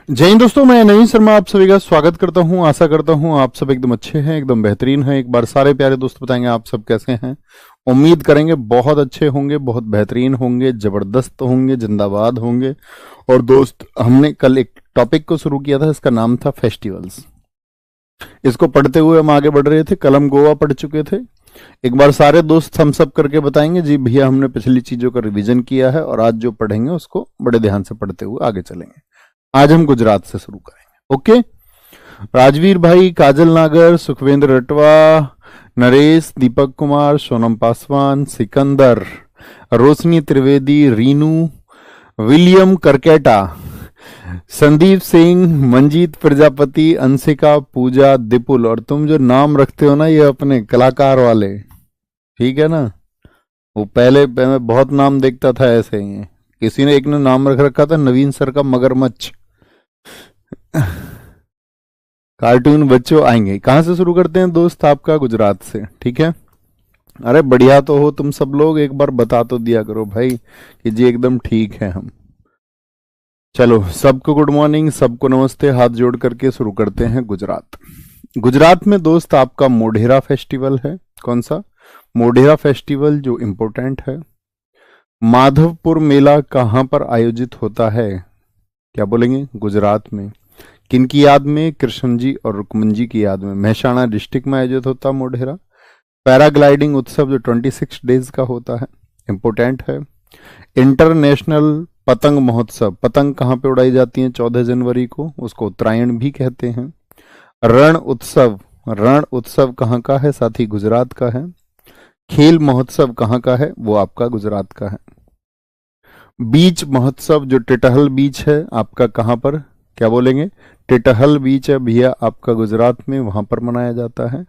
जय हिंद दोस्तों, मैं नवीन शर्मा आप सभी का स्वागत करता हूं। आशा करता हूं आप सब एकदम अच्छे हैं, एकदम बेहतरीन हैं। एक बार सारे प्यारे दोस्त बताएंगे आप सब कैसे हैं। उम्मीद करेंगे बहुत अच्छे होंगे, बहुत बेहतरीन होंगे, जबरदस्त होंगे, जिंदाबाद होंगे। और दोस्त, हमने कल एक टॉपिक को शुरू किया था, इसका नाम था फेस्टिवल्स। इसको पढ़ते हुए हम आगे बढ़ रहे थे। कल हम गोवा पढ़ चुके थे। एक बार सारे दोस्त हम सब करके बताएंगे जी भैया हमने पिछली चीजों का रिवीजन किया है, और आज जो पढ़ेंगे उसको बड़े ध्यान से पढ़ते हुए आगे चलेंगे। आज हम गुजरात से शुरू करेंगे। ओके। राजवीर भाई, काजल नागर, सुखवेंद्र रटवा, नरेश, दीपक कुमार, सोनम पासवान, सिकंदर, रोशनी त्रिवेदी, रीनू, विलियम करकेटा, संदीप सिंह, मंजीत प्रजापति, अंशिका, पूजा, दिपुल। और तुम जो नाम रखते हो ना, ये अपने कलाकार वाले, ठीक है ना। वो पहले मैं बहुत नाम देखता था ऐसे ही। किसी ने एक ने नाम रख रखा था नवीन सर का मगरमच्छ। कार्टून बच्चों आएंगे। कहां से शुरू करते हैं दोस्त? आपका गुजरात से, ठीक है। अरे बढ़िया तो हो तुम सब लोग, एक बार बता तो दिया करो भाई कि जी एकदम ठीक है हम। चलो, सबको गुड मॉर्निंग, सबको नमस्ते। हाथ जोड़ करके शुरू करते हैं। गुजरात। गुजरात में दोस्त आपका मोढेरा फेस्टिवल है। कौन सा? मोढेरा फेस्टिवल, जो इंपॉर्टेंट है। माधवपुर मेला कहां पर आयोजित होता है? क्या बोलेंगे? गुजरात में। किनकी याद में? कृष्ण जी और रुक्मन जी की याद में। महसाणा डिस्ट्रिक्ट में आयोजित होता है मोढेरा। पैराग्लाइडिंग उत्सव जो 26 डेज का होता है, इंपोर्टेंट है। इंटरनेशनल पतंग महोत्सव, पतंग कहाँ पे उड़ाई जाती है 14 जनवरी को, उसको उत्तरायण भी कहते हैं। रण उत्सव, रण उत्सव कहाँ का है साथी? गुजरात का है। खेल महोत्सव कहाँ का है? वो आपका गुजरात का है। बीच महोत्सव जो टिटहल बीच है आपका, कहाँ पर? क्या बोलेंगे? टिटहल बीच है भैया आपका गुजरात में, वहां पर मनाया जाता है।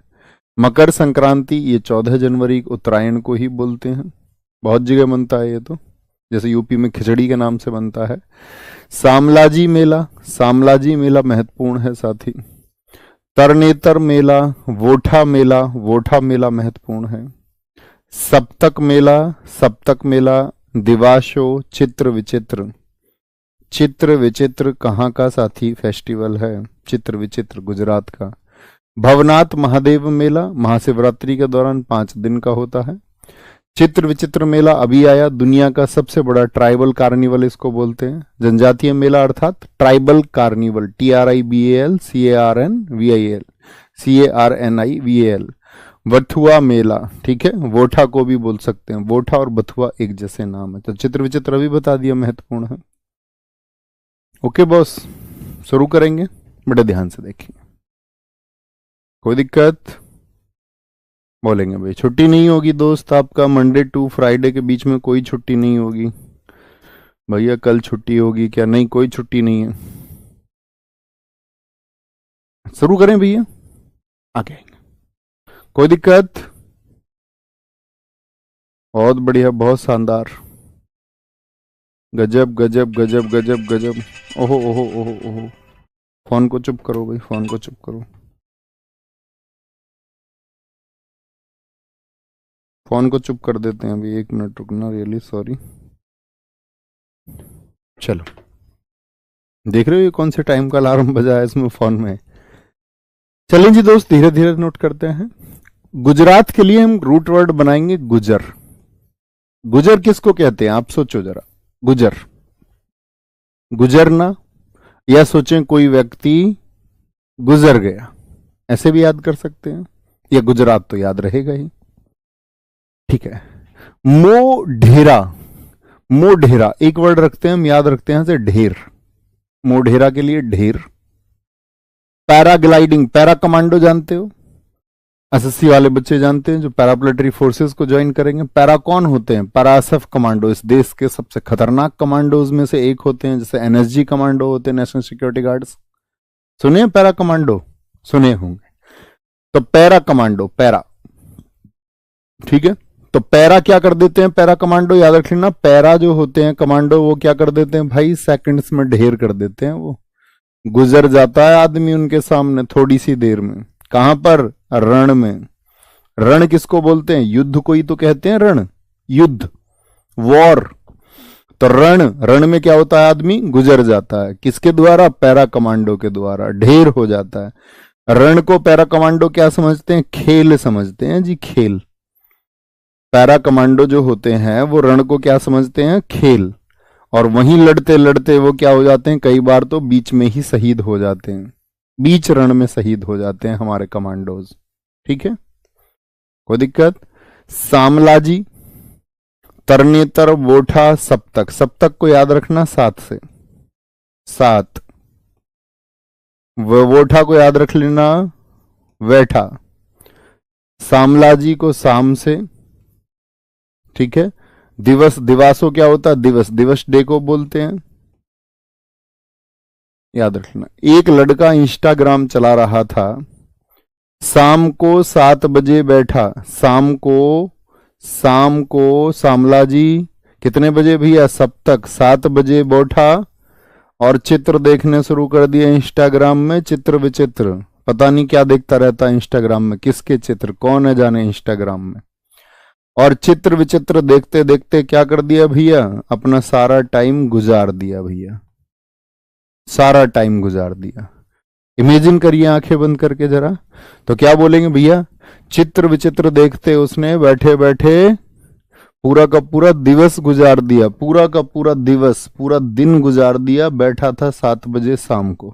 मकर संक्रांति ये 14 जनवरी उत्तरायण को ही बोलते हैं। बहुत जगह बनता है ये तो, जैसे यूपी में खिचड़ी के नाम से बनता है। सामलाजी मेला, सामलाजी मेला महत्वपूर्ण है साथी। तरनेतर मेला, वोठा मेला, वोठा मेला महत्वपूर्ण है। सप्तक मेला, सप्तक मेला। दिवाशो, चित्र विचित्र, चित्र विचित्र कहाँ का साथी फेस्टिवल है? चित्र विचित्र गुजरात का। भवनाथ महादेव मेला महाशिवरात्रि के दौरान 5 दिन का होता है। चित्र विचित्र मेला अभी आया, दुनिया का सबसे बड़ा ट्राइबल कार्निवल इसको बोलते हैं। जनजातीय मेला अर्थात tribal carnival, TRIBAL CARNVIL CARNIVAL। बथुआ मेला, ठीक है। वोठा को भी बोल सकते हैं, वोठा और बथुआ एक जैसे नाम है। तो चित्र विचित्र अभी बता दिया, महत्वपूर्ण है। ओके बॉस, शुरू करेंगे, बड़े ध्यान से देखिए। कोई दिक्कत? बोलेंगे भाई छुट्टी नहीं होगी दोस्त आपका, मंडे टू फ्राइडे के बीच में कोई छुट्टी नहीं होगी। भैया कल छुट्टी होगी क्या? नहीं, कोई छुट्टी नहीं है। शुरू करें भैया, आगे आएंगे। कोई दिक्कत? बहुत बढ़िया, बहुत शानदार। गजब गजब गजब गजब गजब। ओहो ओहो ओहो ओहो। फोन को चुप करो भाई, फोन को चुप करो। फोन को चुप कर देते हैं अभी, 1 मिनट रुकना, रियली सॉरी। चलो, देख रहे हो ये कौन से टाइम का अलार्म बजा है इसमें फोन में। चलें जी दोस्त, धीरे धीरे नोट करते हैं। गुजरात के लिए हम रूट वर्ड बनाएंगे गुजर। गुजर किसको कहते हैं आप सोचो जरा। गुजर, गुजरना, या सोचें कोई व्यक्ति गुजर गया, ऐसे भी याद कर सकते हैं, या गुजरात तो याद रहेगा ही, ठीक है। मोढेरा, मोढेरा एक वर्ड रखते हैं हम, याद रखते हैं से ढेर। मोढेरा के लिए ढेर। पैराग्लाइडिंग, पैरा कमांडो जानते हो? SSC वाले बच्चे जानते हैं, जो पैरामिलिट्री फोर्सेस को ज्वाइन करेंगे। पैरा कौन होते हैं? पैरासफ कमांडो, इस देश के सबसे खतरनाक कमांडोज में से एक होते हैं। जैसे NSG कमांडो होते हैं, नेशनल सिक्योरिटी गार्ड्स, सुने पैरा कमांडो? सुने होंगे। तो पैरा कमांडो, पैरा, ठीक है। तो पैरा क्या कर देते हैं? पैरा कमांडो याद रख लेना। पैरा जो होते हैं कमांडो, वो क्या कर देते हैं भाई? सेकंड्स में ढेर कर देते हैं। वो गुजर जाता है आदमी उनके सामने थोड़ी सी देर में। कहां पर? रण में। रण किसको बोलते हैं? युद्ध को ही तो कहते हैं रण, युद्ध, वॉर। तो रण, रण में क्या होता है, आदमी गुजर जाता है, किसके द्वारा, पैरा कमांडो के द्वारा, ढेर हो जाता है। रण को पैरा कमांडो क्या समझते हैं, खेल समझते हैं जी, खेल। पैरा कमांडो जो होते हैं वो रण को क्या समझते हैं, खेल। और वहीं लड़ते लड़ते वो क्या हो जाते हैं, कई बार तो बीच में ही शहीद हो जाते हैं, बीच रण में शहीद हो जाते हैं हमारे कमांडोज। ठीक है, कोई दिक्कत। सामलाजी, तरनेतर, वोठा, सप्तक। सप्तक को याद रखना 7 से, 7। वोठा को याद रख लेना वैठा। सामलाजी को शाम से, ठीक है। दिवस, दिवासो क्या होता है, दिवस, दिवस डे को बोलते हैं, याद रखना। एक लड़का इंस्टाग्राम चला रहा था, शाम को 7 बजे बैठा, शाम को सामलाजी कितने बजे भैया, सप्तक 7 बजे बैठा और चित्र देखने शुरू कर दिया इंस्टाग्राम में, चित्र विचित्र। पता नहीं क्या देखता रहता है इंस्टाग्राम में, किसके चित्र, कौन है जाने इंस्टाग्राम में। और चित्र विचित्र देखते देखते क्या कर दिया भैया, अपना सारा टाइम गुजार दिया भैया, सारा टाइम गुजार दिया। इमेजिन करिए आंखें बंद करके जरा, तो क्या बोलेंगे भैया, चित्र विचित्र देखते उसने बैठे बैठे पूरा का पूरा दिवस गुजार दिया, पूरा का पूरा दिवस, पूरा दिन गुजार दिया। बैठा था 7 बजे शाम को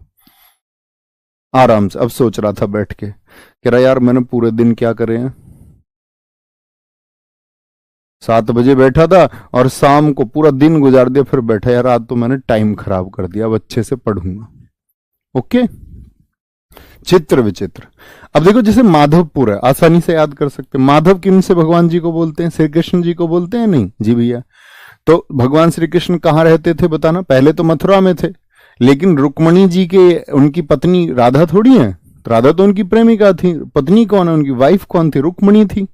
आराम से। अब सोच रहा था बैठ के, कह रहा यार मैंने पूरे दिन क्या करे हैं, 7 बजे बैठा था और शाम को पूरा दिन गुजार दिया, फिर बैठा यार आज तो मैंने टाइम खराब कर दिया, अब अच्छे से पढ़ूंगा। ओके, चित्र विचित्र। अब देखो जैसे माधवपुर है, आसानी से याद कर सकते हैं। माधव किन से भगवान जी को बोलते हैं, श्री कृष्ण जी को बोलते हैं, नहीं जी भैया। तो भगवान श्री कृष्ण कहाँ रहते थे बताना, पहले तो मथुरा में थे, लेकिन रुक्मणी जी के, उनकी पत्नी राधा थोड़ी है, राधा तो उनकी प्रेमिका थी। पत्नी कौन है उनकी, वाइफ कौन थी, रुक्मणी थी,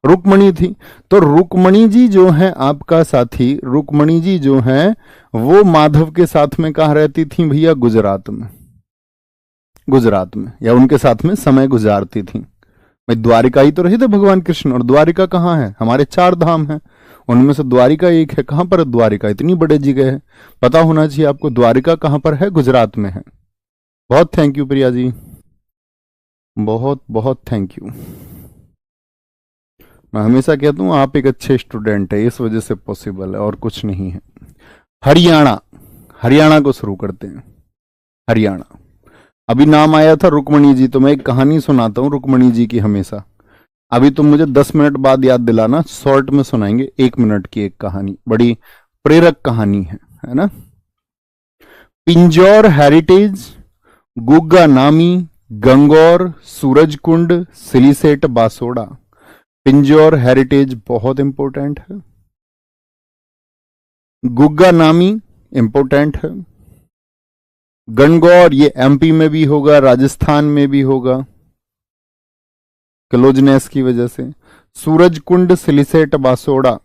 रुक्मणी थी। तो रुक्मणी जी जो है आपका साथी, रुक्मणी जी जो है वो माधव के साथ में कहाँ रहती थी भैया, गुजरात में, गुजरात में, या उनके साथ में समय गुजारती थी। भाई द्वारिका ही तो रहे थे भगवान कृष्ण, और द्वारिका कहाँ है, हमारे 4 धाम है, उनमें से द्वारिका एक है। कहां पर है द्वारिका, इतनी बड़ी जगह है, पता होना चाहिए आपको। द्वारिका कहां पर है, गुजरात में है। बहुत थैंक यू प्रिया जी, बहुत बहुत थैंक यू। मैं हमेशा कहता हूं आप एक अच्छे स्टूडेंट है, इस वजह से पॉसिबल है, और कुछ नहीं है। हरियाणा, हरियाणा को शुरू करते हैं। हरियाणा, अभी नाम आया था रुक्मणी जी, तो मैं एक कहानी सुनाता हूं रुक्मणी जी की हमेशा। अभी तुम मुझे 10 मिनट बाद याद दिलाना, शॉर्ट में सुनाएंगे, 1 मिनट की एक कहानी, बड़ी प्रेरक कहानी है ना। पिंजौर हेरिटेज, गुग्गा नामी, गंगौर, सूरजकुंड, सिलीसेट, बासोड़ा। पिंजौर हेरिटेज बहुत इंपॉर्टेंट है, गुग्गा नामी इंपॉर्टेंट है, गणगौर ये एमपी में भी होगा, राजस्थान में भी होगा क्लोजनेस की वजह से। सूरजकुंड, सिलीसेट, बासोड़ा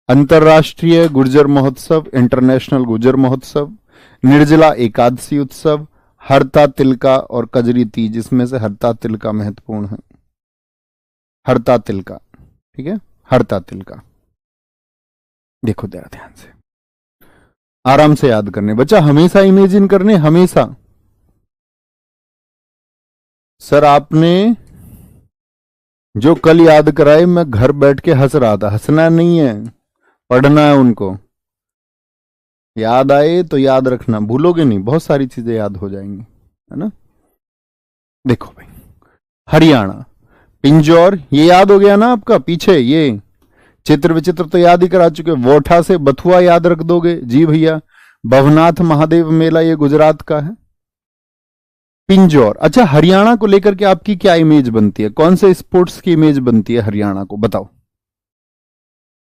अंतरराष्ट्रीय गुर्जर महोत्सव, इंटरनेशनल गुर्जर महोत्सव। निर्जला एकादशी उत्सव, हरता तिलका और कजरी तीज, जिसमें से हरता तिलका महत्वपूर्ण है। हरता तिलका, ठीक है, हरता तिलका। देखो जरा ध्यान से, आराम से याद करने, बच्चा हमेशा इमेजिन करने, हमेशा। सर आपने जो कल याद कराए, मैं घर बैठ के हंस रहा था, हंसना नहीं है, पढ़ना है उनको। याद आए तो याद रखना, भूलोगे नहीं, बहुत सारी चीजें याद हो जाएंगी, है ना। देखो भाई, हरियाणा, पिंजौर ये याद हो गया ना आपका, पीछे ये चित्र विचित्र तो याद ही करा चुके। वोठा से बथुआ याद रख दोगे, जी भैया। भवनाथ महादेव मेला ये गुजरात का है। पिंजौर, अच्छा हरियाणा को लेकर के आपकी क्या इमेज बनती है, कौन से स्पोर्ट्स की इमेज बनती है हरियाणा को, बताओ।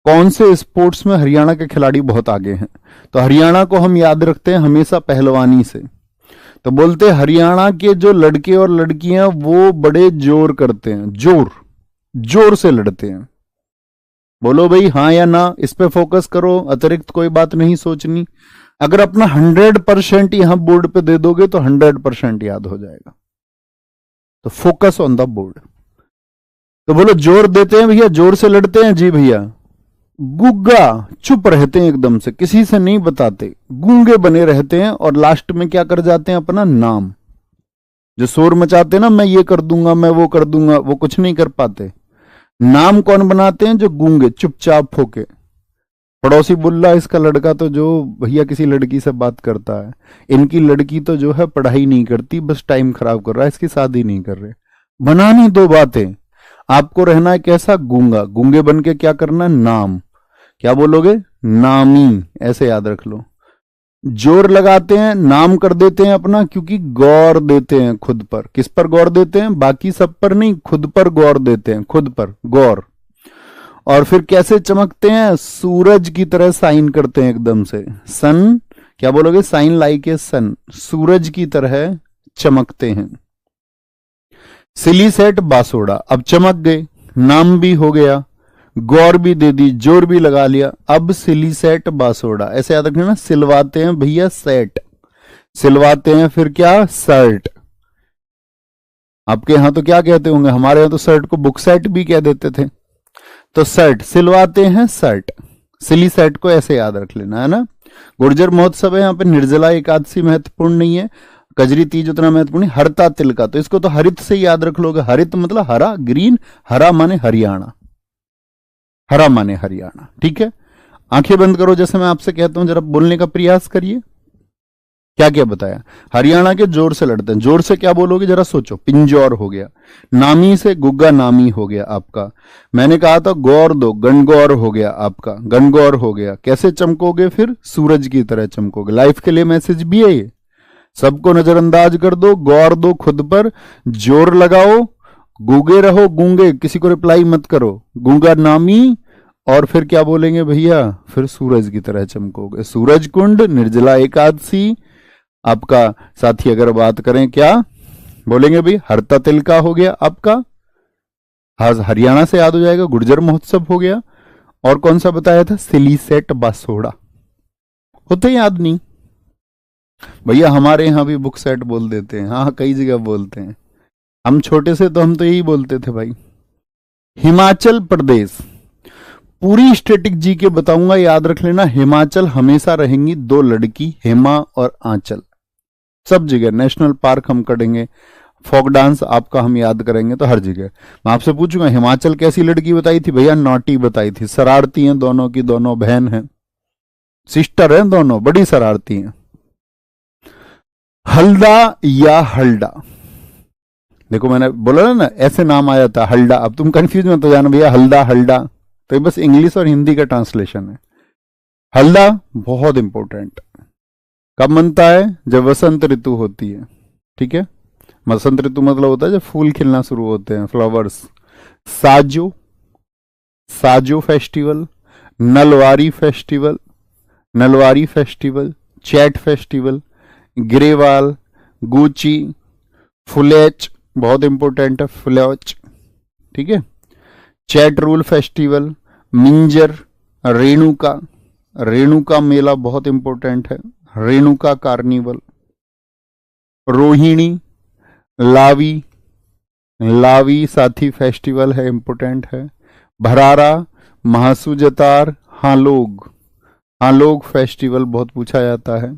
कौन से स्पोर्ट्स में हरियाणा के खिलाड़ी बहुत आगे हैं। तो हरियाणा को हम याद रखते हैं हमेशा पहलवानी से। तो बोलते हैं हरियाणा के जो लड़के और लड़कियां वो बड़े जोर करते हैं, जोर, जोर से लड़ते हैं। बोलो भाई हाँ या ना, इस पे फोकस करो, अतिरिक्त कोई बात नहीं सोचनी। अगर अपना 100% यहां बोर्ड पे दे दोगे तो 100% याद हो जाएगा। तो फोकस ऑन द बोर्ड। तो बोलो जोर देते हैं भैया, जोर से लड़ते हैं, जी भैया। गुग्गा, चुप रहते हैं एकदम से, किसी से नहीं बताते, गूंगे बने रहते हैं और लास्ट में क्या कर जाते हैं, अपना नाम। जो शोर मचाते हैं ना, मैं ये कर दूंगा, मैं वो कर दूंगा, वो कुछ नहीं कर पाते। नाम कौन बनाते हैं, जो गूंगे चुपचाप होके। पड़ोसी बुल्ला इसका लड़का तो जो भैया किसी लड़की से बात करता है, इनकी लड़की तो जो है पढ़ाई नहीं करती, बस टाइम खराब कर रहा है, इसकी शादी नहीं कर रहे। बनानी दो बातें। आपको रहना है कैसा, गूंगा। गूंगे बन के क्या करना, नाम। क्या बोलोगे, नामी, ऐसे याद रख लो। जोर लगाते हैं, नाम कर देते हैं अपना, क्योंकि गौर देते हैं खुद पर। किस पर गौर देते हैं, बाकी सब पर नहीं, खुद पर गौर देते हैं, खुद पर गौर। और फिर कैसे चमकते हैं, सूरज की तरह साइन करते हैं एकदम से। सन, क्या बोलोगे, साइन लाइक ए सन, सूरज की तरह चमकते हैं। सिलीसेट बासोड़ा, अब चमक गए, नाम भी हो गया, गौर भी दे दी, जोर भी लगा लिया। अब सिलीसेट बासोड़ा, ऐसे याद रखना। सिलवाते हैं भैया सेट, सिलवाते हैं फिर क्या, शर्ट। आपके यहां तो क्या कहते होंगे, हमारे यहां तो शर्ट को बुक सेट भी कह देते थे। तो शर्ट, सिलवाते हैं शर्ट। सिली सेट को ऐसे याद रख लेना, है ना। गुर्जर महोत्सव है, यहाँ पे निर्जला एकादशी महत्वपूर्ण नहीं है, कजरी तीज उतना महत्वपूर्ण है। हरता तिलका, तो इसको तो हरित से ही याद रख लोगे। हरित मतलब हरा, ग्रीन, हरा माने हरियाणा, हरा माने हरियाणा, ठीक है। आंखें बंद करो, जैसे मैं आपसे कहता हूं, जरा बोलने का प्रयास करिए। क्या क्या बताया, हरियाणा के जोर से लड़ते हैं। जोर से क्या बोलोगे, जरा सोचो। पिंजौर हो गया, नामी से गुग्गा नामी हो गया आपका। मैंने कहा था गौर दो, गणगौर हो गया आपका, गणगौर हो गया। कैसे चमकोगे, फिर सूरज की तरह चमकोगे। लाइफ के लिए मैसेज भी है ये, सबको नजरअंदाज कर दो, गौर दो खुद पर, जोर लगाओ, गूंगे रहो, गूंगे, किसी को रिप्लाई मत करो, गूंगा नामी। और फिर क्या बोलेंगे भैया, फिर सूरज की तरह चमकोगे। सूरज कुंड, निर्जला एकादशी आपका। साथी अगर बात करें, क्या बोलेंगे भाई, हरता तिलका हो गया आपका, हरियाणा से याद हो जाएगा। गुर्जर महोत्सव हो गया, और कौन सा बताया था, सिलीसेट बासोड़ा। होते याद नहीं भैया, हमारे यहां भी बुक सेट बोल देते हैं, हाँ कई जगह बोलते हैं। हम छोटे से तो हम तो यही बोलते थे भाई। हिमाचल प्रदेश, पूरी स्टैटिक जी के बताऊंगा, याद रख लेना। हिमाचल हमेशा रहेंगी दो लड़की, हेमा और आंचल। सब जगह नेशनल पार्क हम करेंगे, फोक डांस आपका हम याद करेंगे, तो हर जगह मैं आपसे पूछूंगा हिमाचल कैसी लड़की बताई थी भैया, नॉटी बताई थी। शरारती हैं दोनों की दोनों बहन हैं, सिस्टर हैं दोनों, बड़ी शरारती हैं। हल्दा या हल्डा, देखो मैंने बोला ना ऐसे नाम आया था हल्डा। अब तुम कंफ्यूज मत हो जाना भैया, हल्दा हल्डा, तो ये बस इंग्लिश और हिंदी का ट्रांसलेशन है। हल्दा बहुत इंपॉर्टेंट, कब मनता है, जब वसंत ऋतु होती है, ठीक है। वसंत ऋतु मतलब होता है जब फूल खिलना शुरू होते हैं, flowers. Sajo, Sajo festival, Nalwari festival, Nalwari festival, Chait festival, ग्रेवाल, गुची, फुलेच बहुत इंपॉर्टेंट है, फुलेच, ठीक है। चैट रूल फेस्टिवल, मिंजर, रेणुका, रेणुका मेला बहुत इंपॉर्टेंट है, रेणुका कार्निवल, रोहिणी, लावी, लावी साथी फेस्टिवल है, इंपॉर्टेंट है। भरारा, महासुजतार, हालोग, हालोग फेस्टिवल बहुत पूछा जाता है।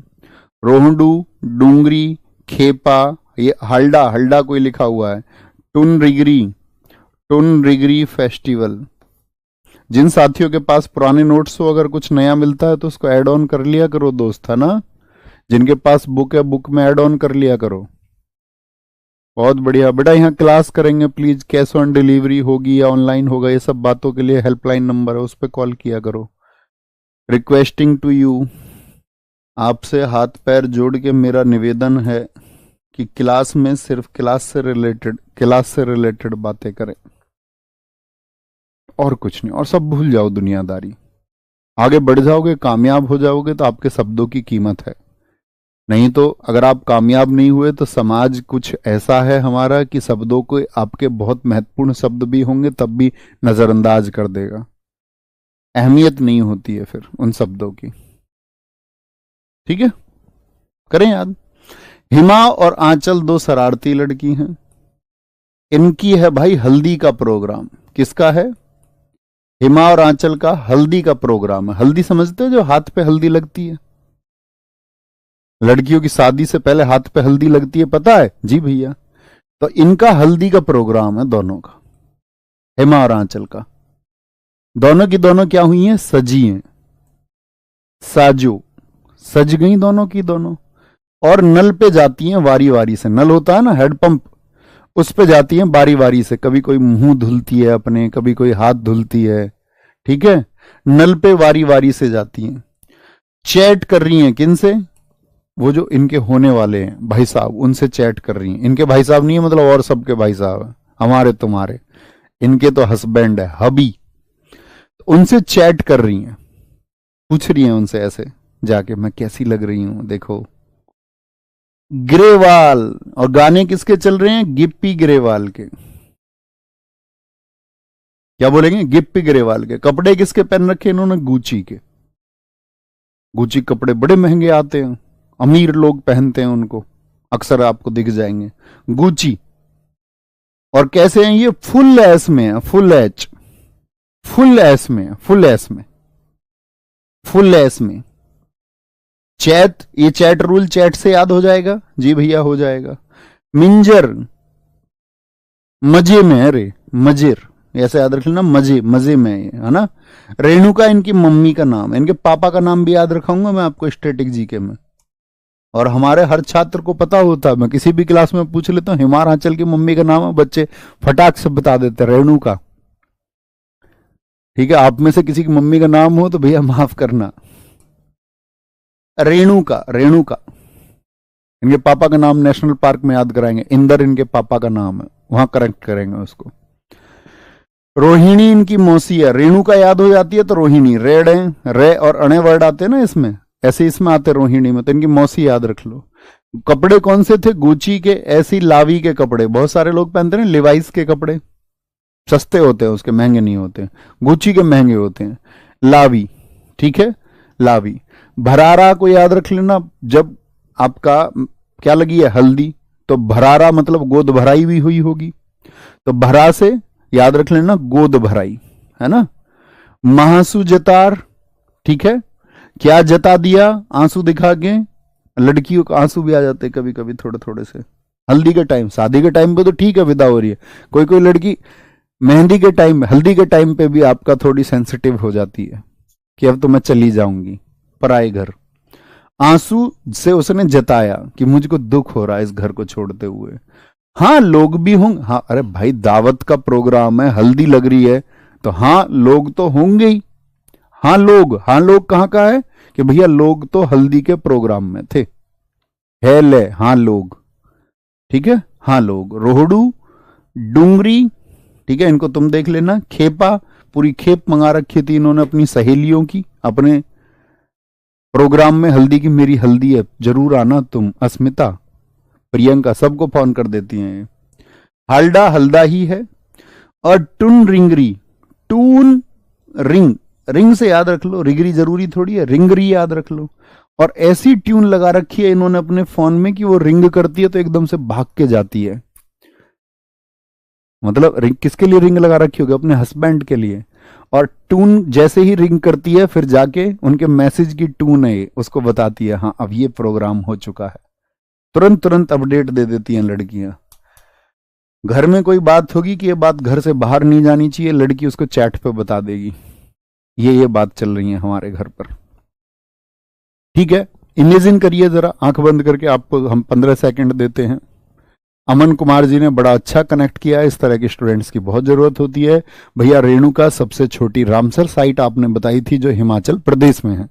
रोहडू, डूंगरी, खेपा, ये हल्डा, हल्डा कोई लिखा हुआ है। टुनरिगरी, टुनरिगरी फेस्टिवल। जिन साथियों के पास पुराने नोट्स हो, अगर कुछ नया मिलता है तो उसको ऐड ऑन कर लिया करो दोस्त, है ना। जिनके पास बुक है, बुक में ऐड ऑन कर लिया करो। बहुत बढ़िया बेटा, यहाँ क्लास करेंगे प्लीज, कैश ऑन डिलीवरी होगी या ऑनलाइन होगा, ये सब बातों के लिए हेल्पलाइन नंबर है, उस पर कॉल किया करो। रिक्वेस्टिंग टू यू, आपसे हाथ पैर जोड़ के मेरा निवेदन है कि क्लास में सिर्फ क्लास से रिलेटेड बातें करें, और कुछ नहीं, और सब भूल जाओ दुनियादारी। आगे बढ़ जाओगे, कामयाब हो जाओगे तो आपके शब्दों की कीमत है। नहीं तो अगर आप कामयाब नहीं हुए तो समाज कुछ ऐसा है हमारा कि शब्दों को, आपके बहुत महत्वपूर्ण शब्द भी होंगे तब भी नजरअंदाज कर देगा। अहमियत नहीं होती है फिर उन शब्दों की, ठीक है। करें याद। हिमा और आंचल दो शरारती लड़की हैं, इनकी है भाई हल्दी का प्रोग्राम। किसका है, हिमा और आंचल का हल्दी का प्रोग्राम है। हल्दी समझते हो, जो हाथ पे हल्दी लगती है, लड़कियों की शादी से पहले हाथ पे हल्दी लगती है, पता है? जी भैया। तो इनका हल्दी का प्रोग्राम है दोनों का, हिमा और आंचल का। दोनों की दोनों क्या हुई हैं? सजी हैं, साजो, सज गई दोनों की दोनों। और नल पे जाती हैं वारी वारी से। नल होता है ना, हैंडपंप, उस पे जाती हैं बारी बारी से। कभी कोई मुंह धुलती है अपने, कभी कोई हाथ धुलती है, ठीक है? नल पे वारी वारी से जाती हैं। चैट कर रही हैं किनसे? वो जो इनके होने वाले हैं भाई साहब, उनसे चैट कर रही हैं। इनके भाई साहब नहीं है, मतलब और सबके भाई साहब है, हमारे तुम्हारे। इनके तो हस्बैंड है, हबी। उनसे चैट कर रही हैं, पूछ रही हैं उनसे ऐसे जाके, मैं कैसी लग रही हूं देखो। ग्रेवाल। और गाने किसके चल रहे हैं? गिप्पी ग्रेवाल के। क्या बोलेंगे? गिप्पी ग्रेवाल के। कपड़े किसके पहन रखे इन्होंने? गुची के। गुची कपड़े बड़े महंगे आते हैं, अमीर लोग पहनते हैं उनको, अक्सर आपको दिख जाएंगे गुची। और कैसे हैं ये? फुल एस में है, फुल एच, फुल एस में, फुल एस में, फुल एस में। चैट, ये चैट रूल चैट से याद हो जाएगा? जी भैया हो जाएगा। मिंजर, मजे में है रे, मजेर, ऐसे याद रख लेना, मजे, मजे में है ना। रेणुका इनकी मम्मी का नाम है। इनके पापा का नाम भी याद रखाऊंगा मैं आपको स्टैटिक जीके में। और हमारे हर छात्र को पता होता है, मैं किसी भी क्लास में पूछ लेता हूं हिमार आंचल की मम्मी का नाम है, बच्चे फटाक से बता देते, रेणुका। ठीक है, आप में से किसी की मम्मी का नाम हो तो भैया माफ करना। रेणुका, रेणुका। इनके पापा का नाम नेशनल पार्क में याद कराएंगे, इंदर इनके पापा का नाम है, वहां करेक्ट करेंगे उसको। रोहिणी इनकी मौसी है। रेणुका याद हो जाती है तो रोहिणी, रेड है, रे और अणे वर्ड आते हैं ना इसमें, ऐसे इसमें आते रोहिणी में, तो इनकी मौसी याद रख लो। कपड़े कौन से थे? गुची के, ऐसी लावी के कपड़े बहुत सारे लोग पहनते हैं, लिवाइस के कपड़े सस्ते होते हैं, उसके महंगे नहीं होते। गुची के महंगे होते हैं। लावी, ठीक है, लावी। भरारा को याद रख लेना, जब आपका क्या लगी है? हल्दी, तो भरारा मतलब गोद भराई भी हुई होगी, तो भरा से याद रख लेना गोद भराई, है ना। महासु जतार, ठीक है, क्या जता दिया? आंसू दिखा के। लड़कियों को आंसू भी आ जाते कभी कभी थोड़े थोड़े से, हल्दी के टाइम। शादी के टाइम पे तो ठीक है, विदा हो रही है, कोई कोई लड़की मेहंदी के टाइम, हल्दी के टाइम पे भी आपका थोड़ी सेंसिटिव हो जाती है कि अब तो मैं चली जाऊंगी पराए घर। आंसू से उसने जताया कि मुझको दुख हो रहा है इस घर को छोड़ते हुए। हाँ लोग भी होंगे, हाँ अरे भाई दावत का प्रोग्राम है, हल्दी लग रही है, तो हाँ लोग तो होंगे ही। हाँ लोग, हाँ लोग कहाँ का है कि भैया लोग तो हल्दी के प्रोग्राम में थे, है ले, हाँ लोग, ठीक है, हाँ लोग। रोहड़ू, डूंगरी, ठीक है, इनको तुम देख लेना। खेपा, पूरी खेप मंगा रखी थी इन्होंने अपनी सहेलियों की, अपने प्रोग्राम में हल्दी की, मेरी हल्दी है जरूर आना तुम। अस्मिता, प्रियंका, सबको फोन कर देती हैं। हल्डा, हल्दा ही है। और twin Ringri, twin ring, ring से याद रख लो, रिगरी जरूरी थोड़ी है, रिंगरी याद रख लो। और ऐसी ट्यून लगा रखी है इन्होंने अपने फोन में कि वो रिंग करती है तो एकदम से भाग के जाती है। मतलब रिंग किसके लिए रिंग लगा रखी होगी? अपने हस्बैंड के लिए। और टून जैसे ही रिंग करती है फिर जाके उनके मैसेज की टून है उसको बताती है, हाँ अब ये प्रोग्राम हो चुका है। तुरंत तुरंत अपडेट दे देती हैं लड़कियां। घर में कोई बात होगी कि ये बात घर से बाहर नहीं जानी चाहिए, लड़की उसको चैट पे बता देगी, ये बात चल रही है हमारे घर पर। ठीक है, इमेजिन करिए जरा आंख बंद करके, आपको हम 15 सेकंड देते हैं। अमन कुमार जी ने बड़ा अच्छा कनेक्ट किया है, इस तरह के स्टूडेंट्स की बहुत जरूरत होती है। भैया रेणुका सबसे छोटी रामसर साइट आपने बताई थी जो हिमाचल प्रदेश में है,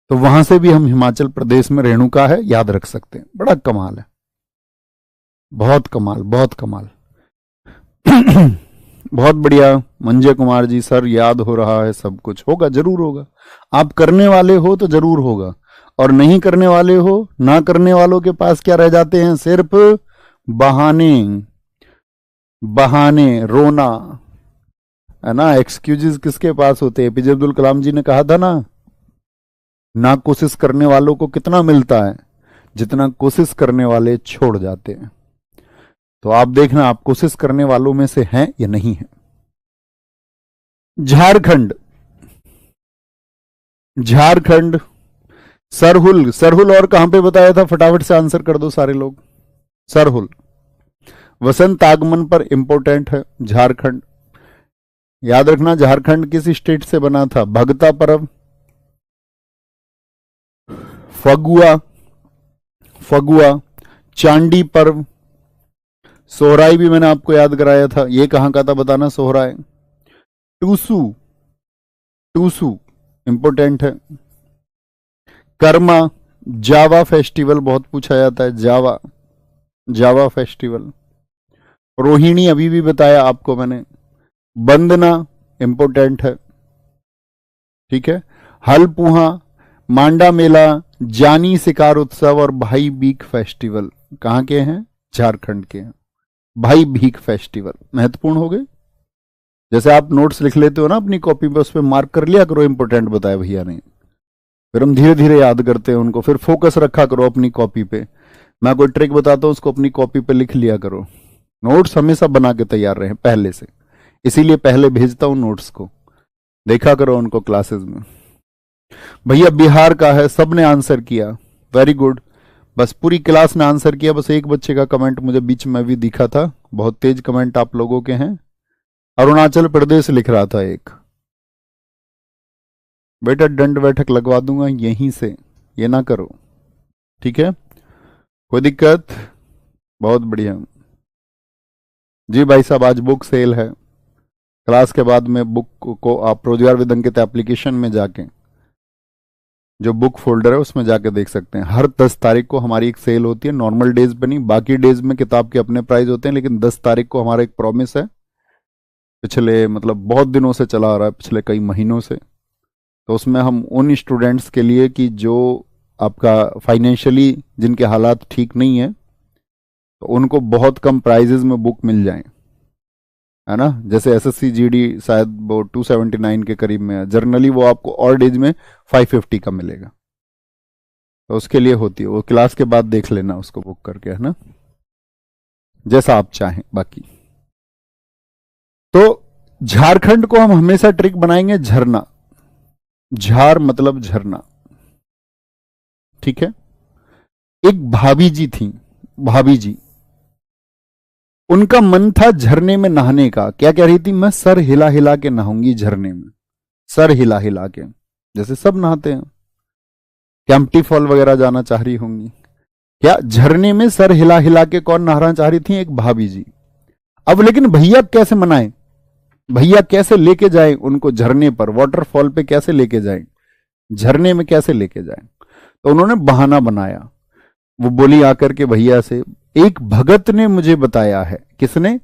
तो वहां से भी हम हिमाचल प्रदेश में रेणुका है याद रख सकते हैं। बड़ा कमाल है, बहुत कमाल, बहुत कमाल। बहुत बढ़िया मंजय कुमार जी, सर याद हो रहा है सब कुछ, होगा, जरूर होगा। आप करने वाले हो तो जरूर होगा, और नहीं करने वाले हो, ना करने वालों के पास क्या रह जाते हैं? सिर्फ बहाने, बहाने, रोना, है ना। एक्सक्यूजेस किसके पास होते हैं? एपीजे अब्दुल कलाम जी ने कहा था ना कोशिश करने वालों को कितना मिलता है? जितना कोशिश करने वाले छोड़ जाते हैं। तो आप देखना आप कोशिश करने वालों में से हैं या नहीं है। झारखंड, झारखंड। सरहुल, सरहुल और कहां पे बताया था, फटाफट से आंसर कर दो सारे लोग। सरहुल वसंत आगमन पर इंपॉर्टेंट है। झारखंड, याद रखना झारखंड किस स्टेट से बना था। भगता पर्व, फगुआ, फगुआ, चांडी पर्व, सोहराई भी मैंने आपको याद कराया था, ये कहां का था बताना सोहराई। टूसू, टूसू इंपॉर्टेंट है। कर्मा, जावा फेस्टिवल बहुत पूछा जाता है, जावा, जावा फेस्टिवल। रोहिणी अभी भी बताया आपको मैंने। वंदना इंपॉर्टेंट है, ठीक है। हलपुहा, मांडा मेला, जानी शिकार उत्सव और भाई बीक फेस्टिवल कहां के हैं, झारखंड के हैं। भाई भीख फेस्टिवल महत्वपूर्ण हो गए। जैसे आप नोट्स लिख लेते हो ना अपनी कॉपी पे, उस पर मार्क कर लिया करो इंपॉर्टेंट बताया भैया ने, फिर हम धीरे धीरे याद करते हैं उनको। फिर फोकस रखा करो अपनी कॉपी पे। मैं कोई ट्रिक बताता हूं उसको अपनी कॉपी पे लिख लिया करो। नोट्स हमेशा बना के तैयार रहे पहले से, इसीलिए पहले भेजता हूं नोट्स को, देखा करो उनको क्लासेस में। भैया बिहार का है, सबने आंसर किया, वेरी गुड। बस पूरी क्लास ने आंसर किया, बस एक बच्चे का कमेंट मुझे बीच में भी दिखा था, बहुत तेज कमेंट आप लोगों के हैं। अरुणाचल प्रदेश लिख रहा था एक। बेटा दंड बैठक लगवा दूंगा यहीं से, ये ना करो, ठीक है, कोई दिक्कत। बहुत बढ़िया जी भाई साहब, आज बुक सेल है। क्लास के बाद में बुक को आप रोजगार विद अंकित एप्लीकेशन में जाके जो बुक फोल्डर है उसमें जाके देख सकते हैं। हर 10 तारीख को हमारी एक सेल होती है, नॉर्मल डेज पे नहीं, बाकी डेज में किताब के अपने प्राइस होते हैं, लेकिन 10 तारीख को हमारा एक प्रॉमिस है, पिछले मतलब बहुत दिनों से चला आ रहा है, पिछले कई महीनों से। तो उसमें हम उन स्टूडेंट्स के लिए कि जो आपका फाइनेंशियली जिनके हालात ठीक नहीं है, तो उनको बहुत कम प्राइजेज में बुक मिल जाए, है ना। जैसे एसएससी जीडी शायद वो 279 के करीब में है, जर्नली वो आपको और डेज में 550 का मिलेगा। तो उसके लिए होती है वो, क्लास के बाद देख लेना उसको बुक करके, है ना, जैसा आप चाहें। बाकी तो झारखंड को हम हमेशा ट्रिक बनाएंगे झरना, झार मतलब झरना, ठीक है। एक भाभी जी थी, भाभी जी, उनका मन था झरने में नहाने का। क्या कह रही थी, मैं सर हिला हिला के नहाऊंगी झरने में, सर हिला हिला के, जैसे सब नहाते हैं। कैंपटी फॉल वगैरह जाना चाह रही होंगी। क्या झरने में सर हिला हिला के कौन नहाना चाह रही थी, एक भाभी जी। अब लेकिन भैया कैसे मनाए, भैया कैसे लेके जाए उनको झरने पर, वाटरफॉल पे कैसे लेके जाए, झरने में कैसे लेके जाए। तो उन्होंने बहाना बनाया। वो बोली आकर के भैया से, एक भगत ने मुझे बताया है। किसने,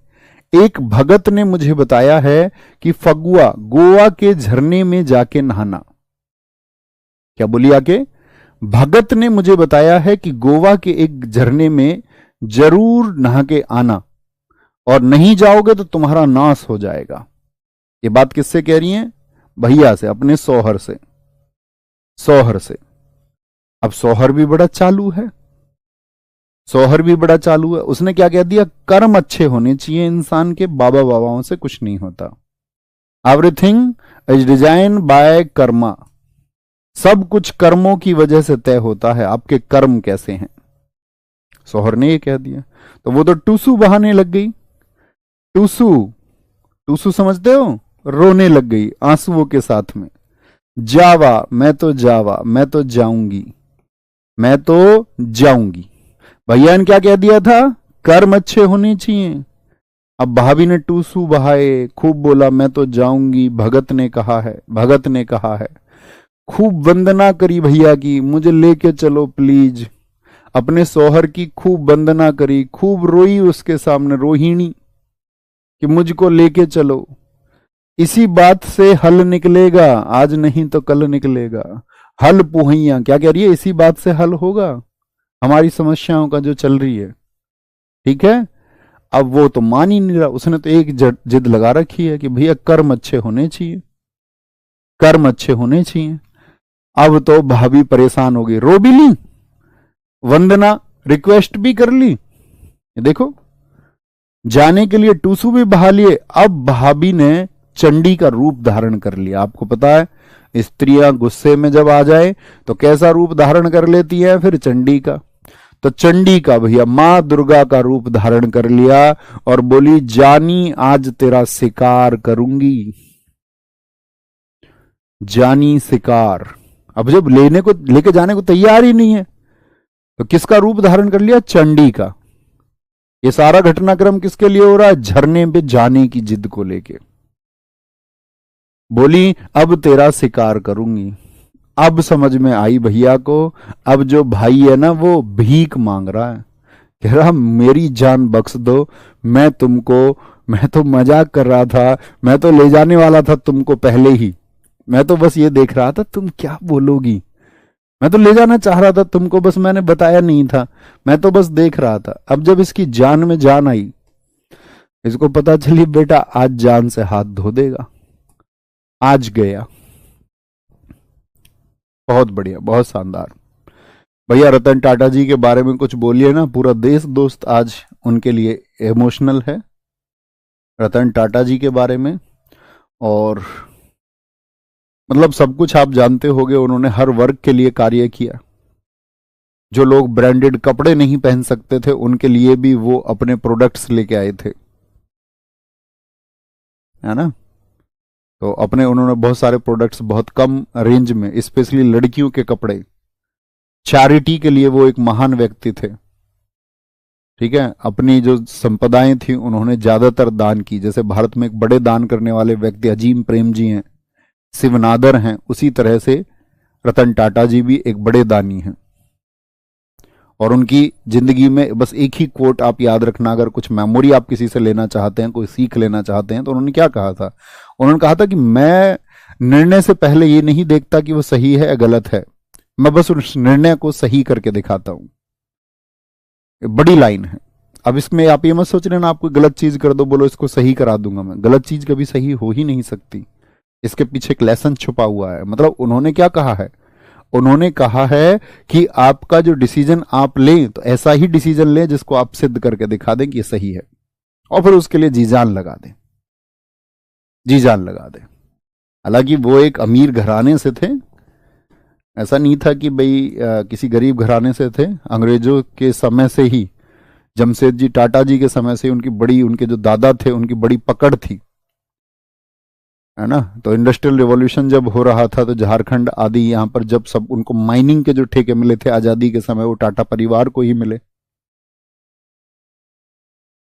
एक भगत ने मुझे बताया है कि फगुआ गोवा के झरने में जाके नहाना। क्या बोली आके, भगत ने मुझे बताया है कि गोवा के एक झरने में जरूर नहा के आना, और नहीं जाओगे तो तुम्हारा नाश हो जाएगा। ये बात किससे कह रही हैं, भैया से, अपने सोहर से, सोहर से। अब सोहर भी बड़ा चालू है, सोहर भी बड़ा चालू है। उसने क्या कह दिया, कर्म अच्छे होने चाहिए इंसान के, बाबा बाबाओं से कुछ नहीं होता। Everything is design by Karma, सब कुछ कर्मों की वजह से तय होता है, आपके कर्म कैसे हैं। सोहर ने ये कह दिया, तो वो तो टूसू बहाने लग गई। टूसू, टूसू समझते हो, रोने लग गई आंसुओं के साथ में। जावा, मैं तो जावा, मैं तो जाऊंगी, मैं तो जाऊंगी। भैया ने क्या कह दिया था, कर्म अच्छे होने चाहिए। अब भाभी ने टूसू बहाए, खूब बोला मैं तो जाऊंगी, भगत ने कहा है, भगत ने कहा है। खूब वंदना करी भैया की, मुझे लेके चलो प्लीज। अपने सोहर की खूब वंदना करी, खूब रोई उसके सामने रोहिणी कि मुझको लेके चलो। इसी बात से हल निकलेगा, आज नहीं तो कल निकलेगा। हल पुहैया, क्या कह रही है, इसी बात से हल होगा हमारी समस्याओं का जो चल रही है, ठीक है। अब वो तो मान ही नहीं रहा, उसने तो एक जिद लगा रखी है कि भैया कर्म अच्छे होने चाहिए, कर्म अच्छे होने चाहिए। अब तो भाभी परेशान हो गई, रो भी ली, वंदना रिक्वेस्ट भी कर ली, देखो जाने के लिए टूसू भी बहा लिए। अब भाभी ने चंडी का रूप धारण कर लिया। आपको पता है स्त्रियां गुस्से में जब आ जाए तो कैसा रूप धारण कर लेती है, फिर चंडी का। तो चंडी का भैया मां दुर्गा का रूप धारण कर लिया और बोली जानी आज तेरा शिकार करूंगी, जानी शिकार। अब जब लेने को लेके जाने को तैयार ही नहीं है तो किसका रूप धारण कर लिया, चंडी का। ये सारा घटनाक्रम किसके लिए हो रहा है, झरने पे जाने की जिद को लेके। बोली अब तेरा शिकार करूंगी। अब समझ में आई भैया को, अब जो भाई है ना वो भीख मांग रहा है, कह रहा मेरी जान बख्श दो, मैं तो मजाक कर रहा था, मैं तो ले जाने वाला था तुमको पहले ही, मैं तो बस ये देख रहा था तुम क्या बोलोगी, मैं तो ले जाना चाह रहा था तुमको, बस मैंने बताया नहीं था, मैं तो बस देख रहा था। अब जब इसकी जान में जान आई, इसको पता चली बेटा आज जान से हाथ धो देगा, आज गया। बहुत बढ़िया, बहुत शानदार। भैया रतन टाटा जी के बारे में कुछ बोलिए ना, पूरा देश दोस्त आज उनके लिए इमोशनल है, रतन टाटा जी के बारे में। और मतलब सब कुछ आप जानते होंगे, उन्होंने हर वर्ग के लिए कार्य किया। जो लोग ब्रांडेड कपड़े नहीं पहन सकते थे उनके लिए भी वो अपने प्रोडक्ट्स लेके आए थे, है ना। तो अपने उन्होंने बहुत सारे प्रोडक्ट्स बहुत कम रेंज में, स्पेशली लड़कियों के कपड़े, चैरिटी के लिए वो एक महान व्यक्ति थे। ठीक है, अपनी जो संपदाएं थी उन्होंने ज्यादातर दान की। जैसे भारत में एक बड़े दान करने वाले व्यक्ति अजीम प्रेम जी हैं, शिवनादर हैं, उसी तरह से रतन टाटा जी भी एक बड़े दानी हैं। और उनकी जिंदगी में बस एक ही कोट आप याद रखना, अगर कुछ मेमोरी आप किसी से लेना चाहते हैं, कोई सीख लेना चाहते हैं, तो उन्होंने क्या कहा था। उन्होंने कहा था कि मैं निर्णय से पहले ये नहीं देखता कि वो सही है या गलत है, मैं बस उस निर्णय को सही करके दिखाता हूं। बड़ी लाइन है। अब इसमें आप ये मत सोच रहे ना, आप कोई गलत चीज कर दो, बोलो इसको सही करा दूंगा मैं। गलत चीज कभी सही हो ही नहीं सकती, इसके पीछे एक लेसन छुपा हुआ है। मतलब उन्होंने क्या कहा है, उन्होंने कहा है कि आपका जो डिसीजन आप लें तो ऐसा ही डिसीजन लें जिसको आप सिद्ध करके दिखा दें कि ये सही है, और फिर उसके लिए जी जान लगा दें, जी जान लगा दें। हालांकि वो एक अमीर घराने से थे, ऐसा नहीं था कि भाई किसी गरीब घराने से थे। अंग्रेजों के समय से ही, जमशेदजी टाटा जी के समय से उनके जो दादा थे उनकी बड़ी पकड़ थी, है ना। तो इंडस्ट्रियल रिवॉल्यूशन जब हो रहा था तो झारखंड आदि यहाँ पर जब सब उनको माइनिंग के जो ठेके मिले थे आजादी के समय, वो टाटा परिवार को ही मिले,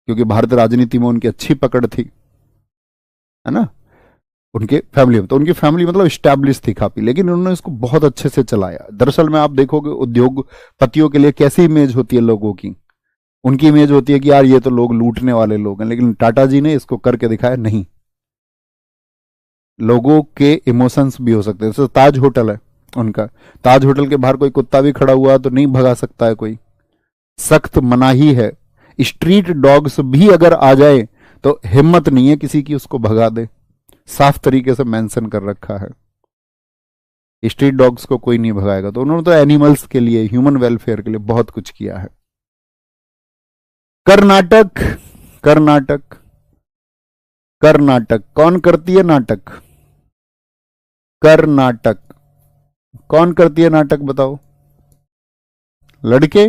क्योंकि भारतीय राजनीति में उनकी अच्छी पकड़ थी, है ना, उनके फैमिली में। तो उनकी फैमिली मतलब स्टैब्लिश थी काफी, लेकिन उन्होंने इसको बहुत अच्छे से चलाया। दरअसल में आप देखोगे उद्योगपतियों के लिए कैसी इमेज होती है लोगों की, उनकी इमेज होती है कि यार ये तो लोग लूटने वाले लोग हैं, लेकिन टाटा जी ने इसको करके दिखाया नहीं, लोगों के इमोशंस भी हो सकते हैं। जैसे ताज होटल है उनका, ताज होटल के बाहर कोई कुत्ता भी खड़ा हुआ तो नहीं भगा सकता है कोई, सख्त मनाही है। स्ट्रीट डॉग्स भी अगर आ जाए तो हिम्मत नहीं है किसी की उसको भगा दे, साफ तरीके से मेंशन कर रखा है, स्ट्रीट डॉग्स को कोई नहीं भगाएगा। तो उन्होंने तो एनिमल्स के लिए, ह्यूमन वेलफेयर के लिए बहुत कुछ किया है। कर्नाटक, कर्नाटक, कर्नाटक कौन करती है नाटक, कर्नाटक कौन करती है नाटक बताओ। लड़के,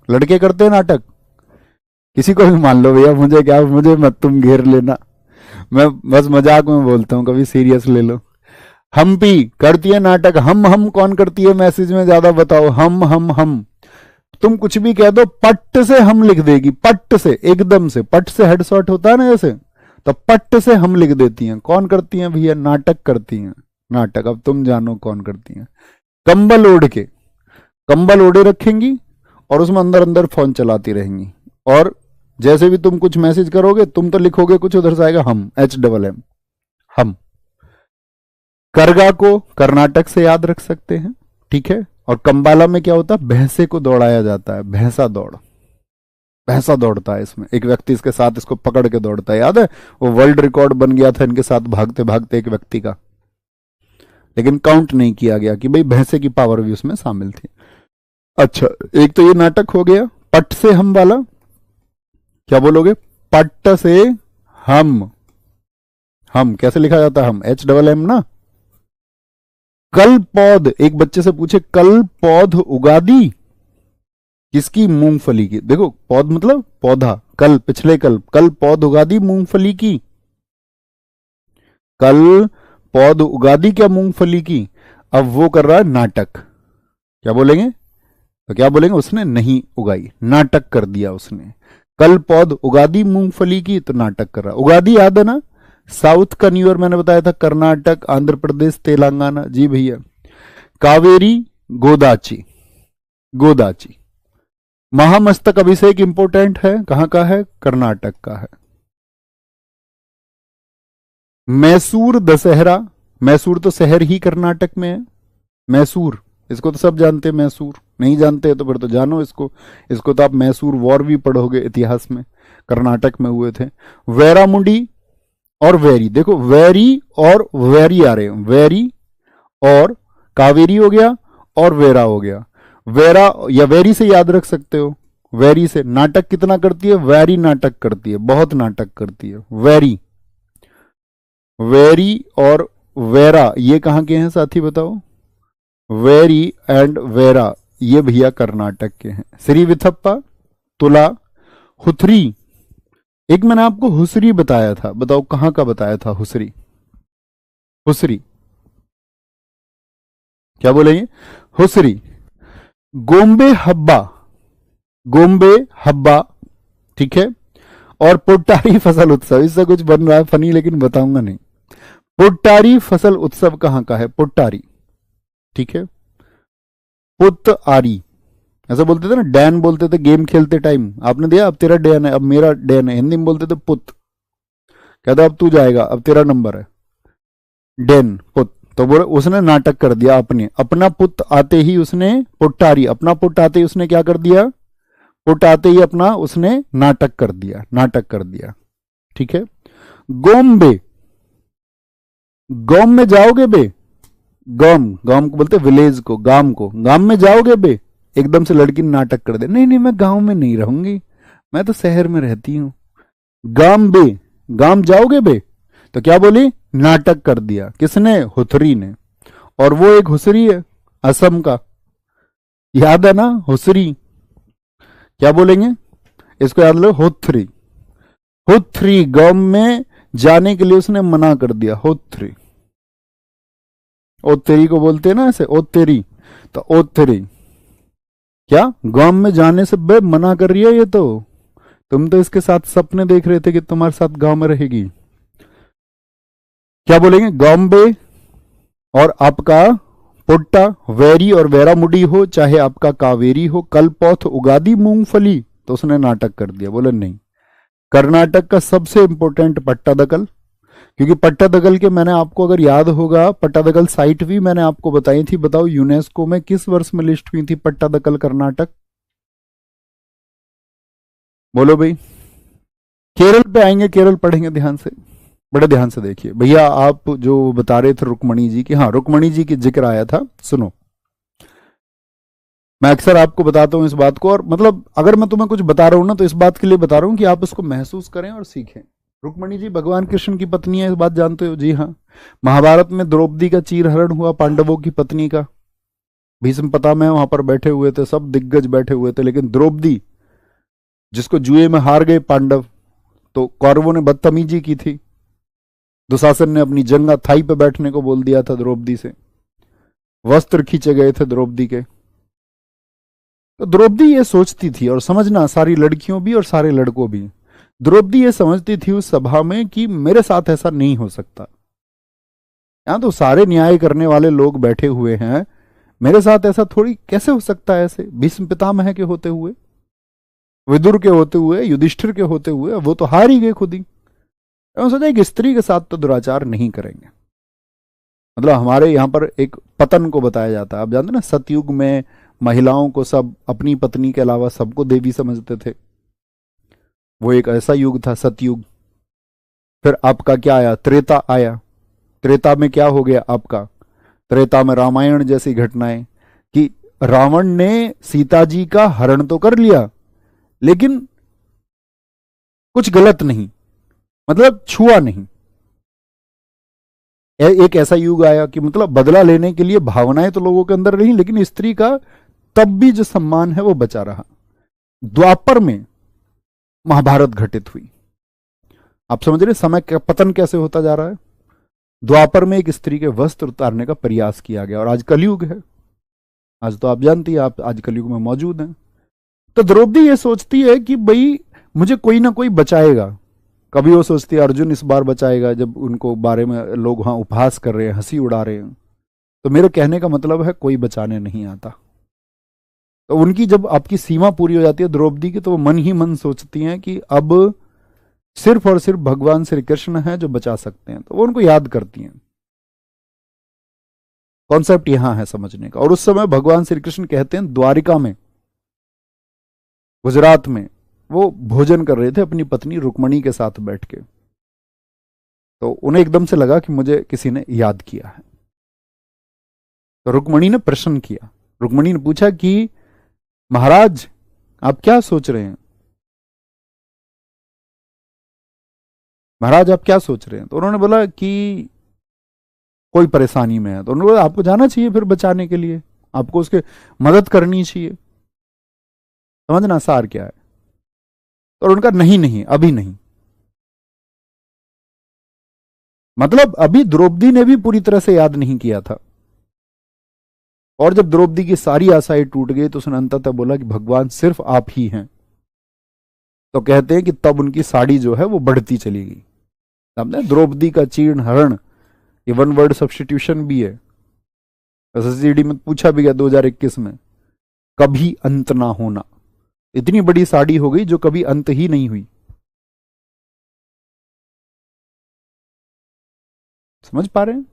लड़के करते हैं नाटक। किसी को भी मान लो भैया, मुझे क्या, मुझे मत तुम घेर लेना, मैं बस मजाक में बोलता हूं, कभी सीरियस ले लो। हम्पी करती है नाटक। हम कौन करती है मैसेज में ज्यादा बताओ। हम तुम कुछ भी कह दो, पट्ट से हम लिख देगी, पट्ट से, एकदम से। पट्ट से हेडशॉट होता है ना जैसे, तो पट्ट से हम लिख देती हैं। कौन करती हैं भैया, नाटक करती हैं, नाटक। अब तुम जानो कौन करती हैं। कंबल ओढ़ के, कंबल ओढ़े रखेंगी और उसमें अंदर अंदर फोन चलाती रहेंगी, और जैसे भी तुम कुछ मैसेज करोगे तुम तो लिखोगे कुछ, उधर से आएगा हम, HMM, हम। करगा को कर्नाटक से याद रख सकते हैं, ठीक है। और कंबाला में क्या होता है, भैंसे को दौड़ाया जाता है, भैंसा दौड़, भैंसा दौड़ता है इसमें। एक व्यक्ति इसके साथ इसको पकड़ के दौड़ता है, याद है वो वर्ल्ड रिकॉर्ड बन गया था इनके साथ भागते भागते एक व्यक्ति का, लेकिन काउंट नहीं किया गया कि भाई भैंसे की पावर भी उसमें शामिल थी। अच्छा, एक तो ये नाटक हो गया। पट से हम वाला क्या बोलोगे, पट्ट से हम, हम कैसे लिखा जाता है? हम, HMM ना। कल पौध, एक बच्चे से पूछे कल पौध उगा दी किसकी? मूंगफली की। देखो पौध मतलब पौधा, कल पिछले कल पौध उगा दी मूंगफली की। कल पौध उगा दी क्या मूंगफली की? अब वो कर रहा है नाटक। क्या बोलेंगे? तो क्या बोलेंगे? उसने नहीं उगाई, नाटक कर दिया उसने। कल पौध उगा दी मूंगफली की, तो नाटक कर रहा। उगादी याद है ना? साउथ का न्यू ईयर मैंने बताया था, कर्नाटक, आंध्र प्रदेश, तेलंगाना। जी भैया। कावेरी गोदाची, गोदाची। महामस्तक अभिषेक इंपोर्टेंट है, कहां का है? कर्नाटक का है। मैसूर दशहरा, मैसूर तो शहर ही कर्नाटक में है। मैसूर, इसको तो सब जानते हैं। मैसूर नहीं जानते तो फिर तो जानो इसको। इसको तो आप मैसूर वॉर भी पढ़ोगे इतिहास में, कर्नाटक में हुए थे। वैरामुंडी और वैरी, देखो वैरी और वैरी आ रहे हैं। वैरी और कावेरी हो गया और वेरा हो गया। वेरा या वैरी से याद रख सकते हो। वैरी से नाटक कितना करती है? वैरी नाटक करती है, बहुत नाटक करती है वैरी। वैरी और वेरा ये कहां के हैं साथी बताओ? वैरी एंड वेरा ये भैया कर्नाटक के हैं। श्री विथप्पा, तुला, हुथरी। एक मैंने आपको हुसरी बताया था, बताओ कहां का बताया था? हुसरी, हुसरी क्या बोलेंगे? हुसरी। गोम्बे हब्बा, गोम्बे हब्बा, ठीक है। और पुट्टारी फसल उत्सव, इससे कुछ बन रहा है फनी लेकिन बताऊंगा नहीं। पुट्टारी फसल उत्सव कहां का है? पुट्टारी, ठीक है। पुत आरी, ऐसा बोलते थे ना, डैन बोलते थे गेम खेलते टाइम। आपने दिया अब तेरा डैन है, अब मेरा डैन है। हिंदी में बोलते थे पुत। कहता अब तू जाएगा, अब तेरा नंबर है। डैन, पुत। तो बोले उसने नाटक कर दिया अपने, अपना पुत आते ही उसने पुट्टारी, अपना पुट आते ही उसने क्या कर दिया? पुट आते ही अपना उसने नाटक कर दिया, नाटक कर दिया, ठीक है। गोम्बे, गोम में जाओगे बे? गांव, गांव को बोलते विलेज को, गांव को। गांव में जाओगे बे? एकदम से लड़की ने नाटक कर दे, नहीं नहीं मैं गांव में नहीं रहूंगी, मैं तो शहर में रहती हूं। गांव बे, गांव जाओगे बे? तो क्या बोली? नाटक कर दिया। किसने? हुथरी ने। और वो एक हुसरी है असम का, याद है ना? हुसरी। क्या बोलेंगे इसको? याद लो, हुथरी। हुथरी, गांव में जाने के लिए उसने मना कर दिया। हुथरी, ओतेरी को बोलते हैं ना ऐसे, ओतेरी। तो ओतेरी क्या गांव में जाने से बे मना कर रही है ये तो? तुम तो इसके साथ सपने देख रहे थे कि तुम्हारे साथ गांव में रहेगी। क्या बोलेंगे? गांबे और आपका पुट्टा, वैरी और वैरामुडी हो, चाहे आपका कावेरी हो। कल पौथ उगादी मूंगफली, तो उसने नाटक कर दिया। बोले नहीं। कर्नाटक का सबसे इंपॉर्टेंट पट्टादकल, क्योंकि पट्टादकल के मैंने आपको अगर याद होगा, पट्टादकल साइट भी मैंने आपको बताई थी। बताओ यूनेस्को में किस वर्ष में लिस्ट हुई थी पट्टादकल कर्नाटक? बोलो भाई। केरल पे आएंगे, केरल पढ़ेंगे ध्यान से, बड़े ध्यान से देखिए भैया। आप जो बता रहे थे रुक्मणी जी की, हाँ रुक्मणी जी की जिक्र आया था, सुनो। मैं अक्सर आपको बताता हूं इस बात को, और मतलब अगर मैं तुम्हें कुछ बता रहा हूं ना तो इस बात के लिए बता रहा हूं कि आप उसको महसूस करें और सीखें। रुक्मणी जी भगवान कृष्ण की पत्नी है, इस बात जानते हो? जी हाँ। महाभारत में द्रौपदी का चीरहरण हुआ पांडवों की पत्नी का। भीष्म पितामह वहां पर बैठे हुए थे, सब दिग्गज बैठे हुए थे, लेकिन द्रौपदी, जिसको जुए में हार गए पांडव, तो कौरवों ने बदतमीजी की थी। दुशासन ने अपनी जंगा थाई पे बैठने को बोल दिया था द्रौपदी से, वस्त्र खींचे गए थे द्रौपदी के। तो द्रौपदी ये सोचती थी, और समझना सारी लड़कियों भी और सारे लड़कों भी, द्रौपदी ये समझती थी उस सभा में कि मेरे साथ ऐसा नहीं हो सकता। यहां तो सारे न्याय करने वाले लोग बैठे हुए हैं, मेरे साथ ऐसा थोड़ी कैसे हो सकता है? ऐसे भीष्म पितामह के होते हुए, विदुर के होते हुए, युधिष्ठिर के होते हुए, वो तो हार ही गए खुद ही। सोचा एक स्त्री के साथ तो दुराचार नहीं करेंगे। मतलब हमारे यहां पर एक पतन को बताया जाता है, आप जानते ना, सतयुग में महिलाओं को सब अपनी पत्नी के अलावा सबको देवी समझते थे। वो एक ऐसा युग था सतयुग। फिर आपका क्या आया? त्रेता आया। त्रेता में क्या हो गया आपका? त्रेता में रामायण जैसी घटनाएं, कि रावण ने सीता जी का हरण तो कर लिया, लेकिन कुछ गलत नहीं, मतलब छुआ नहीं। एक ऐसा युग आया कि मतलब बदला लेने के लिए भावनाएं तो लोगों के अंदर रही, लेकिन स्त्री का तब भी जो सम्मान है वो बचा रहा। द्वापर में महाभारत घटित हुई। आप समझ रहे समय का पतन कैसे होता जा रहा है। द्वापर में एक स्त्री के वस्त्र उतारने का प्रयास किया गया, और आज कलयुग है। आज तो आप जानती है, आप आज कलयुग में मौजूद हैं। तो द्रौपदी ये सोचती है कि भाई मुझे कोई ना कोई बचाएगा। कभी वो सोचती है अर्जुन इस बार बचाएगा, जब उनको बारे में लोग वहां उपहास कर रहे हैं, हंसी उड़ा रहे हैं। तो मेरे कहने का मतलब है कोई बचाने नहीं आता। तो उनकी जब आपकी सीमा पूरी हो जाती है द्रौपदी की, तो वो मन ही मन सोचती हैं कि अब सिर्फ और सिर्फ भगवान श्री कृष्ण है जो बचा सकते हैं। तो वो उनको याद करती हैं। कॉन्सेप्ट यहां है समझने का। और उस समय भगवान श्री कृष्ण कहते हैं द्वारिका में, गुजरात में वो भोजन कर रहे थे अपनी पत्नी रुक्मणी के साथ बैठ के। तो उन्हें एकदम से लगा कि मुझे किसी ने याद किया है। तो रुक्मणी ने प्रश्न किया। रुक्मणी ने पूछा कि महाराज आप क्या सोच रहे हैं, महाराज आप क्या सोच रहे हैं। तो उन्होंने बोला कि कोई परेशानी में है। तो उन्होंने बोला आपको जाना चाहिए फिर बचाने के लिए, आपको उसके मदद करनी चाहिए। समझना सार क्या है। और उनका नहीं नहीं अभी नहीं। मतलब अभी द्रौपदी ने भी पूरी तरह से याद नहीं किया था। और जब द्रौपदी की सारी आशाएं टूट गई तो उसने अंततः बोला कि भगवान सिर्फ आप ही हैं। तो कहते हैं कि तब उनकी साड़ी जो है वो बढ़ती चली गई। समझे, द्रौपदी का चीर्ण हरण, ये वन वर्ड सब्स्टिट्यूशन भी है। एसएससीडी में पूछा भी गया 2021 में, कभी अंत ना होना। इतनी बड़ी साड़ी हो गई जो कभी अंत ही नहीं हुई। समझ पा रहे हैं।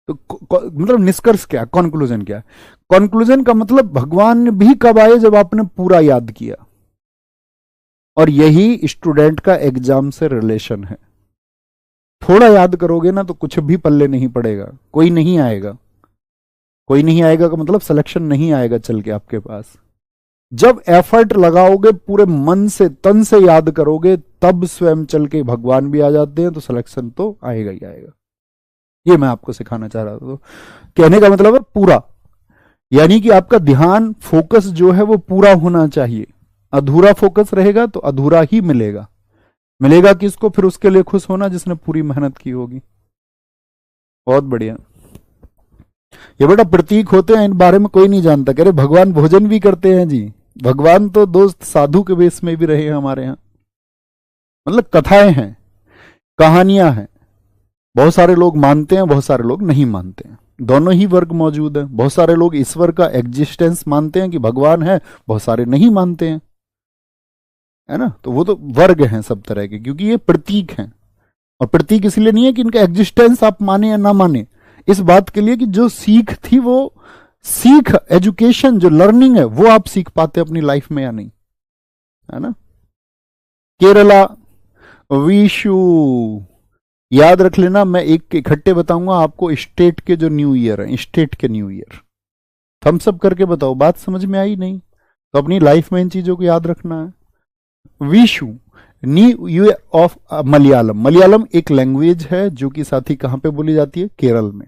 तो मतलब निष्कर्ष क्या, कॉन्क्लूजन क्या। कॉन्क्लूजन का मतलब भगवान भी कब आए, जब आपने पूरा याद किया। और यही स्टूडेंट का एग्जाम से रिलेशन है। थोड़ा याद करोगे ना तो कुछ भी पल्ले नहीं पड़ेगा, कोई नहीं आएगा। कोई नहीं आएगा का मतलब सिलेक्शन नहीं आएगा चल के आपके पास। जब एफर्ट लगाओगे, पूरे मन से तन से याद करोगे, तब स्वयं चल के भगवान भी आ जाते हैं। तो सिलेक्शन तो आएगा ही आएगा। ये मैं आपको सिखाना चाह रहा था। तो कहने का मतलब है पूरा, यानी कि आपका ध्यान फोकस जो है वो पूरा होना चाहिए। अधूरा फोकस रहेगा तो अधूरा ही मिलेगा। मिलेगा किसको, फिर उसके लिए खुश होना जिसने पूरी मेहनत की होगी। बहुत बढ़िया। ये बेटा प्रतीक होते हैं, इन बारे में कोई नहीं जानता। कह रहे भगवान भोजन भी करते हैं जी। भगवान तो दोस्त साधु के वेश में भी रहे हैं हमारे यहां। मतलब कथाएं हैं, कहानियां हैं। बहुत सारे लोग मानते हैं, बहुत सारे लोग नहीं मानते हैं। दोनों ही वर्ग मौजूद हैं। बहुत सारे लोग ईश्वर का एग्जिस्टेंस मानते हैं कि भगवान है, बहुत सारे नहीं मानते हैं, है ना। तो वो तो वर्ग हैं सब तरह के, क्योंकि ये प्रतीक हैं। और प्रतीक इसलिए नहीं है कि इनका एग्जिस्टेंस आप माने या ना माने, इस बात के लिए कि जो सीख थी, वो सीख, एजुकेशन, जो लर्निंग है, वो आप सीख पाते अपनी लाइफ में या नहीं, है ना। केरला, विशु, याद रख लेना। मैं एक इकट्ठे बताऊंगा आपको स्टेट के जो न्यू ईयर है, स्टेट के न्यू ईयर। थम्स अप करके बताओ, बात समझ में आई नहीं तो अपनी लाइफ में इन चीजों को याद रखना है। Vishu, new year of Malayalam. Malayalam एक लैंग्वेज है जो कि साथी कहां पे बोली जाती है, केरल में।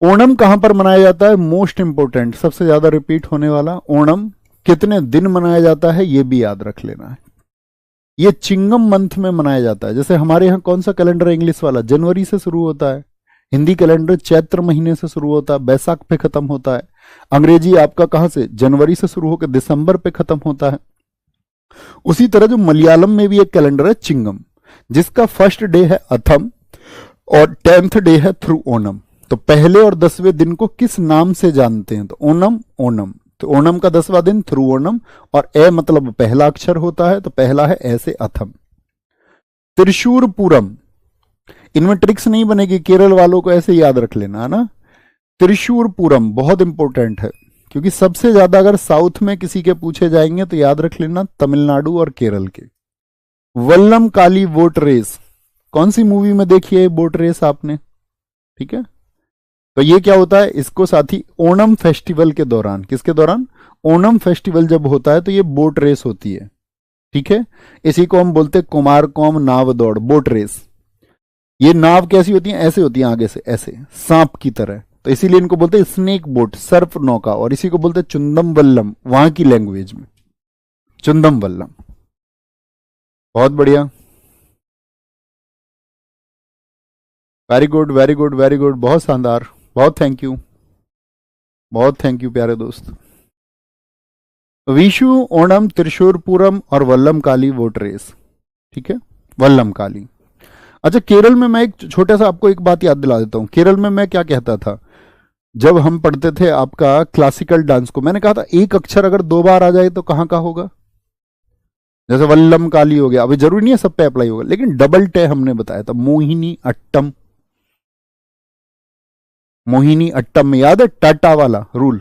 ओणम कहां पर मनाया जाता है, मोस्ट इंपोर्टेंट, सबसे ज्यादा रिपीट होने वाला। ओणम कितने दिन मनाया जाता है ये भी याद रख लेना है। ये चिंगम मंथ में मनाया जाता है। जैसे हमारे यहां कौन सा कैलेंडर है इंग्लिश वाला, जनवरी से शुरू होता है। हिंदी कैलेंडर चैत्र महीने से शुरू होता है, बैसाख पे खत्म होता है। अंग्रेजी आपका कहां से, जनवरी से शुरू होकर दिसंबर पे खत्म होता है। उसी तरह जो मलयालम में भी एक कैलेंडर है चिंगम, जिसका फर्स्ट डे है अथम और 10th डे है थ्रू ओणम। तो पहले और 10वें दिन को किस नाम से जानते हैं, तो ओणम, ओणम। तो ओणम का 10वां दिन थ्रू ओणम, और ए मतलब पहला अक्षर होता है, तो पहला है ऐसे अथम। त्रिशूरपुरम, इनमें ट्रिक्स नहीं बनेगी, केरल वालों को ऐसे याद रख लेना, है ना। त्रिशूरपुरम बहुत इंपॉर्टेंट है, क्योंकि सबसे ज्यादा अगर साउथ में किसी के पूछे जाएंगे तो याद रख लेना तमिलनाडु और केरल के। वल्लम काली बोट रेस, कौन सी मूवी में देखी है बोट रेस आपने, ठीक है। तो ये क्या होता है, इसको साथी ओणम फेस्टिवल के दौरान, किसके दौरान, ओणम फेस्टिवल जब होता है तो ये बोट रेस होती है, ठीक है। इसी को हम बोलते हैं कुमार कौम नाव दौड़, बोट रेस। ये नाव कैसी होती है? ऐसे होती है, आगे से ऐसे सांप की तरह, तो इसीलिए इनको बोलते हैं स्नेक बोट, सर्प नौका, और इसी को बोलते हैं चुंदम वल्लम वहां की लैंग्वेज में, चुंदम वल्लम। बहुत बढ़िया, very good very good very good, बहुत शानदार, बहुत थैंक यू, बहुत थैंक यू प्यारे दोस्त। विशु, ओणम, त्रिशूरपुरम और वल्लम काली वोट रेस, ठीक है, वल्लम काली। अच्छा, केरल में मैं एक छोटा सा आपको एक बात याद दिला देता हूं। केरल में मैं क्या कहता था जब हम पढ़ते थे आपका क्लासिकल डांस को, मैंने कहा था एक अक्षर अगर 2 बार आ जाए तो कहां का होगा? जैसे वल्लम काली हो गया, अभी जरूरी नहीं है सब पे अप्लाई होगा, लेकिन डबल टे हमने बताया था, मोहिनी अट्टम। मोहिनी अट्टम में याद है टाटा वाला रूल?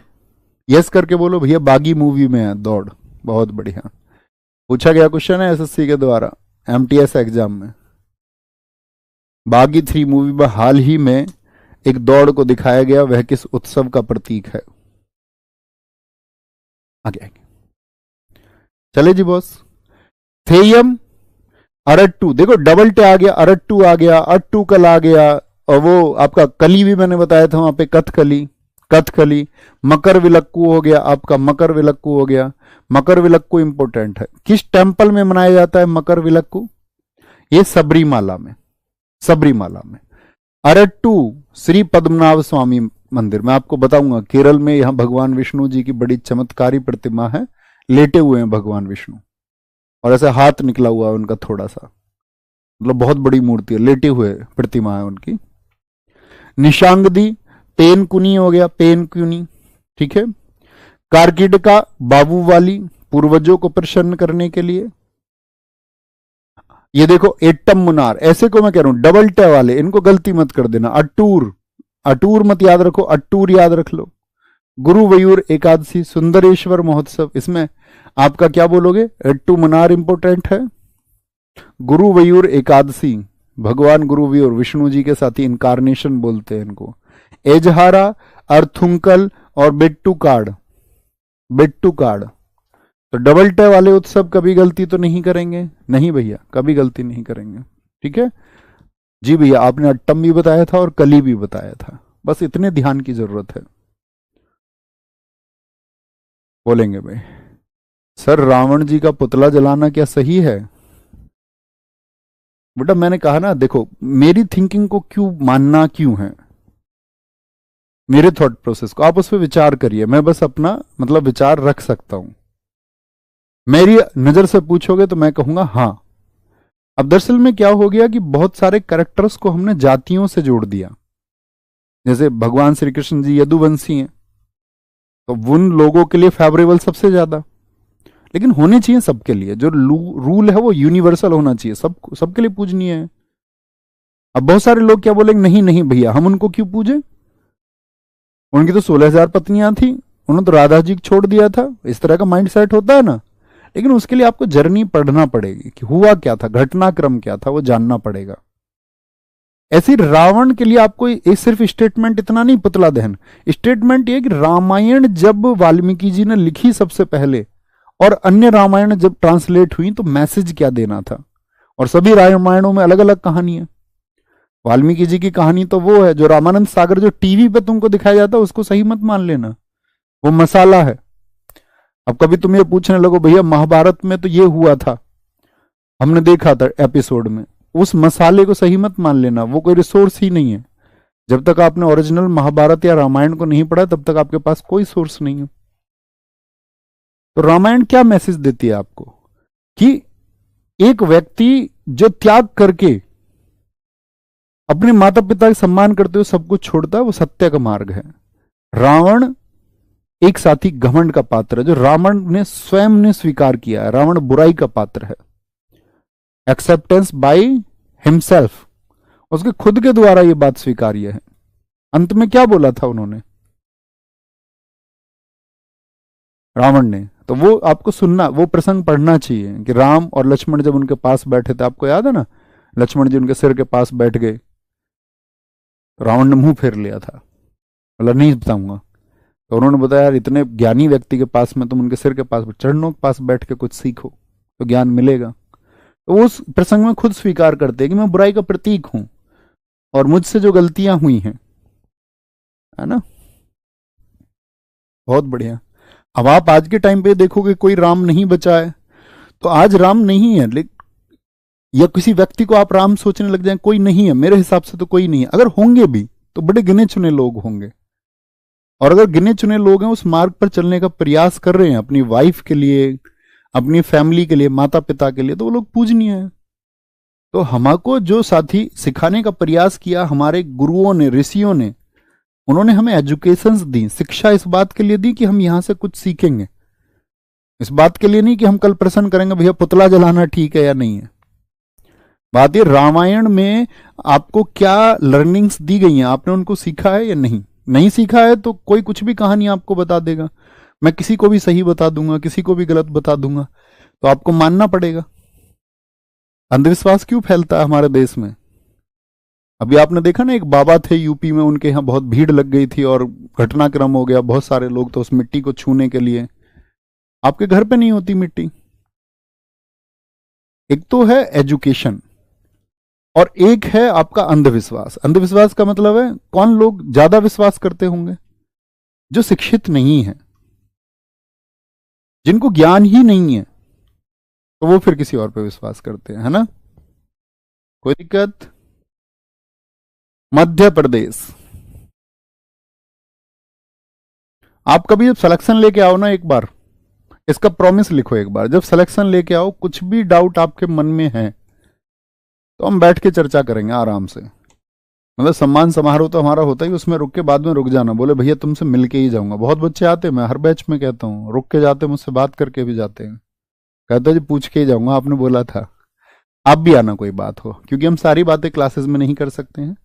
यस करके बोलो भैया, बागी मूवी में है दौड़। बहुत बढ़िया, पूछा गया क्वेश्चन है एसएससी के द्वारा एमटीएस एग्जाम में। बागी 3 मूवी में हाल ही में एक दौड़ को दिखाया गया, वह किस उत्सव का प्रतीक है? आगे आगे चले जी बॉस। थेयम, अरट्टू, देखो डबल टे आ गया, अरट्टू आ गया, अट्टू कल आ गया, और वो आपका कली भी मैंने बताया था वहां पे, कथकली, कथकली। मकर विलक्कू हो गया आपका, मकर विलक्कू हो गया। मकर विलक्कू इंपोर्टेंट है, किस टेंपल में मनाया जाता है मकर विलक्कू? ये सबरीमाला में, सबरीमाला में। अरट्टू श्री पद्मनाभ स्वामी मंदिर, मैं आपको बताऊंगा केरल में, यहां भगवान विष्णु जी की बड़ी चमत्कारी प्रतिमा है, लेटे हुए हैं भगवान विष्णु, और ऐसे हाथ निकला हुआ है उनका थोड़ा सा, मतलब बहुत बड़ी मूर्ति है, लेटे हुए प्रतिमा है उनकी। निशांगदी, पेनकुनी हो गया, पेनकुनी, ठीक है। कारकिड का बाबू वाली, पूर्वजों को प्रसन्न करने के लिए। ये देखो एट्टम मुनार, ऐसे को मैं कह रहा हूं डबल टे वाले, इनको गलती मत कर देना। अटूर, अटूर मत याद रखो, अटूर याद रख लो। गुरुवयूर एकादशी, सुंदरेश्वर महोत्सव, इसमें आपका क्या बोलोगे? एट्टू मुनार इंपोर्टेंट है। गुरुवयूर एकादशी, भगवान गुरुवयूर विष्णु जी के साथ ही इनकारनेशन बोलते हैं इनको। एजहारा, अर्थुंकल और बेट्टू कार्ड, बेट्टू कार्ड। तो डबल टे वाले उत्सव कभी गलती तो नहीं करेंगे? नहीं भैया, कभी गलती नहीं करेंगे, ठीक है जी भैया। आपने अट्टम भी बताया था और कली भी बताया था, बस इतने ध्यान की जरूरत है। बोलेंगे भाई सर रावण जी का पुतला जलाना क्या सही है? बेटा मैंने कहा ना, देखो मेरी थिंकिंग को क्यों मानना क्यों है, मेरे थॉट प्रोसेस को आप उस पर विचार करिए, मैं बस अपना मतलब विचार रख सकता हूं। मेरी नजर से पूछोगे तो मैं कहूंगा हाँ। अब दरअसल में क्या हो गया कि बहुत सारे कैरेक्टर्स को हमने जातियों से जोड़ दिया, जैसे भगवान श्री कृष्ण जी यदुवंशी हैं, तो उन लोगों के लिए फेवरेबल सबसे ज्यादा, लेकिन होने चाहिए सबके लिए, जो रूल है वो यूनिवर्सल होना चाहिए, सबके लिए पूजनीय है। अब बहुत सारे लोग क्या बोलेंगे, नहीं नहीं भैया हम उनको क्यों पूजे, उनकी तो 16,000 पत्नियां थी, उन्होंने तो राधा जी को छोड़ दिया था, इस तरह का माइंड सेट होता है ना। लेकिन उसके लिए आपको जर्नी पढ़ना पड़ेगी कि हुआ क्या था, घटनाक्रम क्या था, वो जानना पड़ेगा। ऐसी रावण के लिए आपको एक सिर्फ स्टेटमेंट इतना नहीं, पुतला दहन, स्टेटमेंट ये कि रामायण जब वाल्मीकि जी ने लिखी सबसे पहले, और अन्य रामायण जब ट्रांसलेट हुई तो मैसेज क्या देना था, और सभी रामायणों में अलग अलग कहानी है। वाल्मीकि जी की कहानी तो वो है जो रामानंद सागर जो टीवी पे तुमको दिखाया जाता है, उसको सही मत मान लेना, वो मसाला है। अब कभी तुम ये पूछने लगो भैया महाभारत में तो ये हुआ था, हमने देखा था एपिसोड में, उस मसाले को सही मत मान लेना, वो कोई रिसोर्स ही नहीं है। जब तक आपने ओरिजिनल महाभारत या रामायण को नहीं पढ़ा तब तक आपके पास कोई सोर्स नहीं है। तो रामायण क्या मैसेज देती है आपको कि एक व्यक्ति जो त्याग करके अपने माता पिता का सम्मान करते हुए सब कुछ छोड़ता है, वो सत्य का मार्ग है। रावण एक साथी घमंड का पात्र है, जो रावण ने स्वयं ने स्वीकार किया है, रावण बुराई का पात्र है। एक्सेप्टेंस बाय हिमसेल्फ, उसके खुद के द्वारा यह बात स्वीकार्य है। अंत में क्या बोला था उन्होंने, रावण ने, तो वो आपको सुनना, वो प्रसंग पढ़ना चाहिए कि राम और लक्ष्मण जब उनके पास बैठे थे, आपको याद है ना, लक्ष्मण जी उनके सिर के पास बैठ गए, रावण ने मुंह फेर लिया था, मतलब नहीं बताऊंगा। तो उन्होंने बताया यार इतने ज्ञानी व्यक्ति के पास में तुम उनके सिर के पास, चरणों के पास बैठ के कुछ सीखो तो ज्ञान मिलेगा। तो उस प्रसंग में खुद स्वीकार करते हैं कि मैं बुराई का प्रतीक हूं, और मुझसे जो गलतियां हुई हैं, है ना। बहुत बढ़िया। अब आप आज के टाइम पे देखोगे कोई राम नहीं बचा है, तो आज राम नहीं है, लेकिन या किसी व्यक्ति को आप राम सोचने लग जाए, कोई नहीं है, मेरे हिसाब से तो कोई नहीं है। अगर होंगे भी तो बड़े गिने चुने लोग होंगे, और अगर गिने चुने लोग हैं उस मार्ग पर चलने का प्रयास कर रहे हैं अपनी वाइफ के लिए, अपनी फैमिली के लिए, माता पिता के लिए, तो वो लोग पूजनीय है। तो हमको जो साथी सिखाने का प्रयास किया, हमारे गुरुओं ने, ऋषियों ने, उन्होंने हमें एजुकेशंस दी, शिक्षा इस बात के लिए दी कि हम यहां से कुछ सीखेंगे, इस बात के लिए नहीं कि हम कल प्रश्न करेंगे भैया पुतला जलाना ठीक है या नहीं है। बात ये रामायण में आपको क्या लर्निंग्स दी गई हैं, आपने उनको सीखा है या नहीं। नहीं सीखा है तो कोई कुछ भी कहानी आपको बता देगा, मैं किसी को भी सही बता दूंगा, किसी को भी गलत बता दूंगा, तो आपको मानना पड़ेगा। अंधविश्वास क्यों फैलता है हमारे देश में। अभी आपने देखा ना, एक बाबा थे यूपी में, उनके यहाँ बहुत भीड़ लग गई थी और घटनाक्रम हो गया, बहुत सारे लोग तो उस मिट्टी को छूने के लिए। आपके घर पे नहीं होती मिट्टी। एक तो है एजुकेशन और एक है आपका अंधविश्वास। अंधविश्वास का मतलब है कौन लोग ज्यादा विश्वास करते होंगे, जो शिक्षित नहीं है, जिनको ज्ञान ही नहीं है, तो वो फिर किसी और पे विश्वास करते हैं, है ना। कोई दिक्कत। मध्य प्रदेश। आप कभी जब सिलेक्शन लेके आओ ना, एक बार इसका प्रॉमिस लिखो, एक बार जब सिलेक्शन लेके आओ, कुछ भी डाउट आपके मन में है तो हम बैठ के चर्चा करेंगे आराम से। मतलब सम्मान समारोह तो हमारा होता ही, उसमें रुक के बाद में रुक जाना, बोले भैया तुमसे मिल के ही जाऊंगा। बहुत बच्चे आते हैं, मैं हर बैच में कहता हूँ, रुक के जाते, मुझसे बात करके भी जाते हैं, कहते जी पूछ के ही जाऊंगा, आपने बोला था। आप भी आना कोई बात हो, क्योंकि हम सारी बातें क्लासेस में नहीं कर सकते हैं।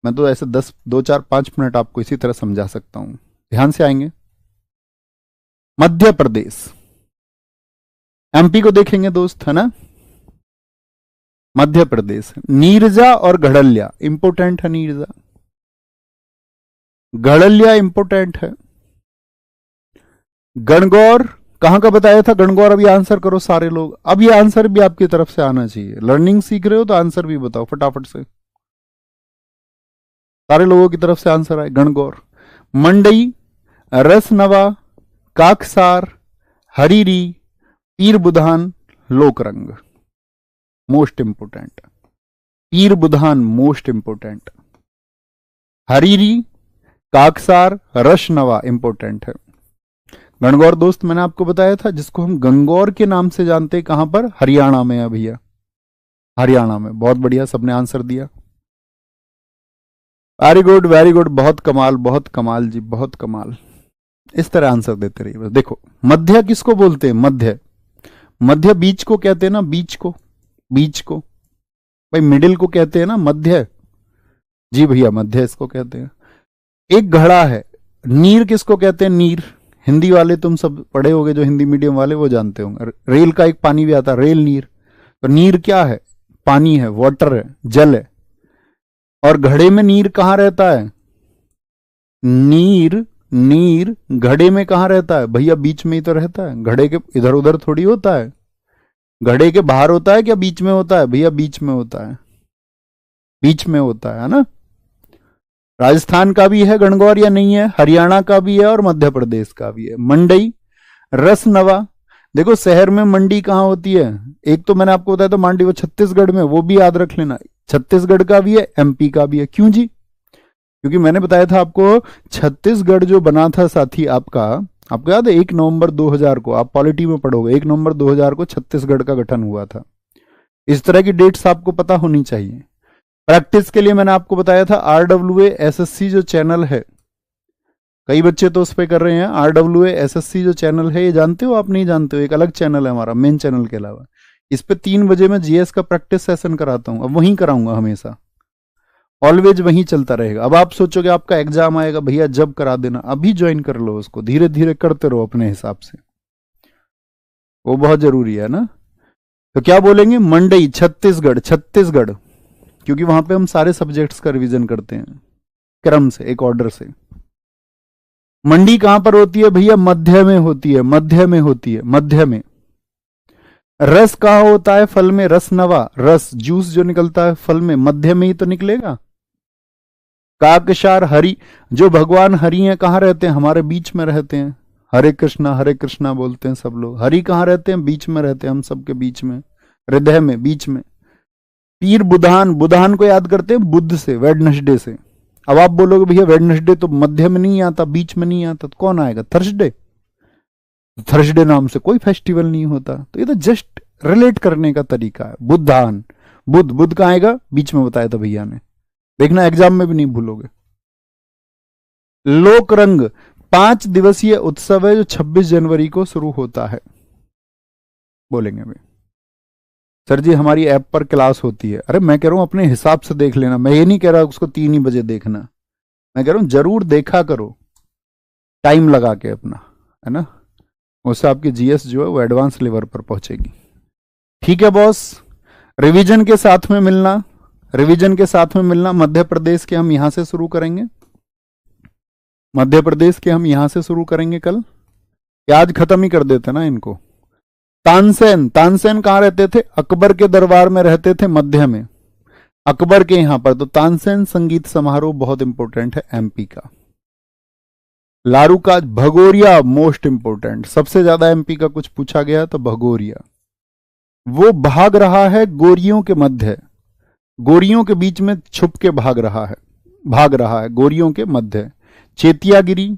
मैं तो ऐसे 10, 2, 4, 5 मिनट आपको इसी तरह समझा सकता हूं, ध्यान से आएंगे। मध्य प्रदेश। एमपी को देखेंगे दोस्त, है ना। मध्य प्रदेश, नीरजा और घड़लिया इंपोर्टेंट है। नीरजा, घड़लिया इंपोर्टेंट है। गणगौर कहां का बताया था, गणगौर। अभी आंसर करो सारे लोग, अब ये आंसर भी आपकी तरफ से आना चाहिए। लर्निंग सीख रहे हो तो आंसर भी बताओ फटाफट से, सारे लोगों की तरफ से आंसर आए। गणगौर, मंडई, रसनवा, काकसार, हरीरी, पीर बुधान, लोकरंग। मोस्ट इंपोर्टेंट, पीर Budhan most important, Hariri, Kaksar, रसनवा important है। गणगौर दोस्त मैंने आपको बताया था, जिसको हम गंगौर के नाम से जानते हैं, कहां पर, हरियाणा में है भैया, हरियाणा में। बहुत बढ़िया, सबने आंसर दिया, वेरी गुड वेरी गुड, बहुत कमाल बहुत कमाल जी, बहुत कमाल। इस तरह आंसर देते रहिए बस। देखो मध्य किसको बोलते हैं, मध्य, मध्य बीच को कहते हैं ना, बीच को, बीच को भाई, मिडिल को कहते हैं ना मध्य। जी भैया मध्य इसको कहते हैं। एक घड़ा है, नीर किसको कहते हैं, नीर। हिंदी वाले तुम सब पढ़े होगे, जो हिंदी मीडियम वाले वो जानते होंगे। रेल का एक पानी भी आता है, रेल नीर। तो नीर क्या है, पानी है, वाटर है, जल है। और घड़े में नीर कहां रहता है, नीर, नीर घड़े में कहां रहता है भैया, बीच में ही तो रहता है। घड़े के इधर उधर थोड़ी होता है, घड़े के बाहर होता है क्या बीच में होता है भैया, बीच में होता है, बीच में होता है ना। राजस्थान का भी है गणगौर या नहीं है, हरियाणा का भी है और मध्य प्रदेश का भी है। मंडई, रसनवा, देखो शहर में मंडी कहां होती है, एक तो मैंने आपको बताया था मांडी, वो छत्तीसगढ़ में, वो भी याद रख लेना, छत्तीसगढ़ का भी है, एमपी का भी है। क्यों जी, क्योंकि मैंने बताया था आपको, छत्तीसगढ़ जो बना था साथी आपका, आपको याद है 1 नवंबर 2000 को, आप पॉलिटी में पढ़ोगे, 1 नवंबर 2000 को छत्तीसगढ़ का गठन हुआ था। इस तरह की डेट्स आपको पता होनी चाहिए। प्रैक्टिस के लिए मैंने आपको बताया था RWA SSC जो चैनल है, कई बच्चे तो उस पर कर रहे हैं। RWA SSC जो चैनल है, ये जानते हो आप, नहीं जानते हो, एक अलग चैनल है हमारा मेन चैनल के अलावा। इस पे 3 बजे मैं जीएस का प्रैक्टिस सेशन कराता हूं, अब वहीं कराऊंगा हमेशा, ऑलवेज वहीं चलता रहेगा। अब आप सोचोगे आपका एग्जाम आएगा भैया जब करा देना, अभी ज्वाइन कर लो उसको, धीरे धीरे करते रहो अपने हिसाब से, वो बहुत जरूरी है ना। तो क्या बोलेंगे, मंडई, छत्तीसगढ़, छत्तीसगढ़, क्योंकि वहां पे हम सारे सब्जेक्ट्स का रिवीजन करते हैं क्रम से, एक ऑर्डर से। मंडी कहां पर होती है भैया, मध्य में होती है, मध्य में होती है, मध्य में। रस कहां होता है, फल में, रस नवा, रस जूस जो निकलता है फल में, मध्य में ही तो निकलेगा। काकशार हरि, जो भगवान हरि हैं कहाँ रहते हैं? हमारे बीच में रहते हैं। हरे कृष्णा बोलते हैं सब लोग। हरि कहाँ रहते हैं? बीच में रहते हैं, हम सबके बीच में, हृदय में, बीच में। पीर बुधान, बुधान को याद करते हैं बुध से, वेडनेसडे से। अब आप बोलोगे भैया वेडनेसडे तो मध्य में नहीं आता, बीच में नहीं आता, तो कौन आएगा? थर्सडे। थर्सडे नाम से कोई फेस्टिवल नहीं होता। तो ये तो जस्ट रिलेट करने का तरीका है। बुधान, बुध, बुध कहाँ आएगा? बीच में बताया था भैया ने, देखना एग्जाम में भी नहीं भूलोगे। लोक रंग 5 दिवसीय उत्सव है जो 26 जनवरी को शुरू होता है। बोलेंगे भाई सर जी हमारी ऐप पर क्लास होती है। अरे मैं कह रहा हूं अपने हिसाब से देख लेना, मैं ये नहीं कह रहा उसको 3 ही बजे देखना, मैं कह रहा हूं जरूर देखा करो टाइम लगा के अपना, है ना, उससे आपकी जीएस जो है वो एडवांस लेवल पर पहुंचेगी। ठीक है बॉस, रिवीजन के साथ में मिलना, रिवीजन के साथ में मिलना। मध्य प्रदेश के हम यहां से शुरू करेंगे, मध्य प्रदेश के हम यहां से शुरू करेंगे कल, या आज खत्म ही कर देते ना इनको। तानसेन, तानसेन कहां रहते थे? अकबर के दरबार में रहते थे, मध्य में, अकबर के यहां पर। तो तानसेन संगीत समारोह बहुत इंपॉर्टेंट है एमपी का। लारू का भगोरिया मोस्ट इंपॉर्टेंट, सबसे ज्यादा एमपी का कुछ पूछा गया तो भगोरिया। वो भाग रहा है गोरियों के मध्य, गोरियों के बीच में छुप के भाग रहा है गोरियों के मध्य। चेतियागिरी,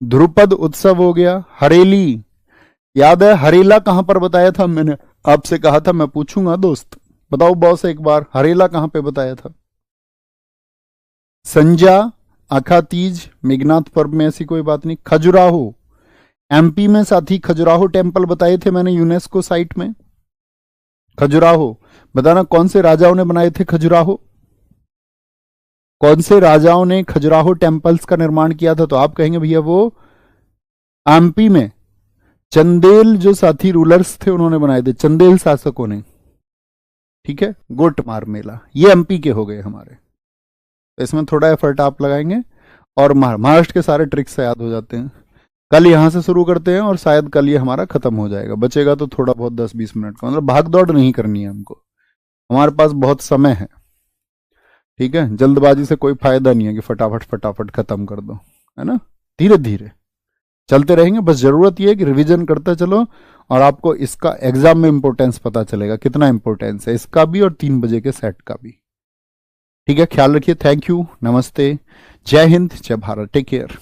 ध्रुपद उत्सव हो गया। हरेली, याद है हरेला कहां पर बताया था? मैंने आपसे कहा था मैं पूछूंगा दोस्त, बताओ बॉस एक बार हरेला कहां पे बताया था? संजा, अखातीज, मेघनाथ पर्व में ऐसी कोई बात नहीं। खजुराहो, एमपी में साथी खजुराहो टेम्पल बताए थे मैंने यूनेस्को साइट में। खजुराहो, बताना कौन से राजाओं ने बनाए थे खजुराहो? कौन से राजाओं ने खजुराहो टेम्पल्स का निर्माण किया था? तो आप कहेंगे भैया वो एमपी में चंदेल जो साथी रूलर्स थे उन्होंने बनाए थे, चंदेल शासकों ने। ठीक है, गोटमार मेला, ये एमपी के हो गए हमारे। तो इसमें थोड़ा एफर्ट आप लगाएंगे और महाराष्ट्र के सारे ट्रिक्स याद हो जाते हैं। कल यहां से शुरू करते हैं और शायद कल ये हमारा खत्म हो जाएगा, बचेगा तो थोड़ा बहुत 10-20 मिनट का, मतलब भाग दौड़ नहीं करनी है हमको, हमारे पास बहुत समय है। ठीक है, जल्दबाजी से कोई फायदा नहीं है कि फटाफट फटाफट खत्म कर दो, है ना, धीरे धीरे चलते रहेंगे। बस जरूरत यह है कि रिवीजन करते चलो और आपको इसका एग्जाम में इंपॉर्टेंस पता चलेगा, कितना इंपॉर्टेंस है इसका भी और 3 बजे के सेट का भी। ठीक है, ख्याल रखिए, थैंक यू, नमस्ते, जय हिंद, जय भारत, टेक केयर।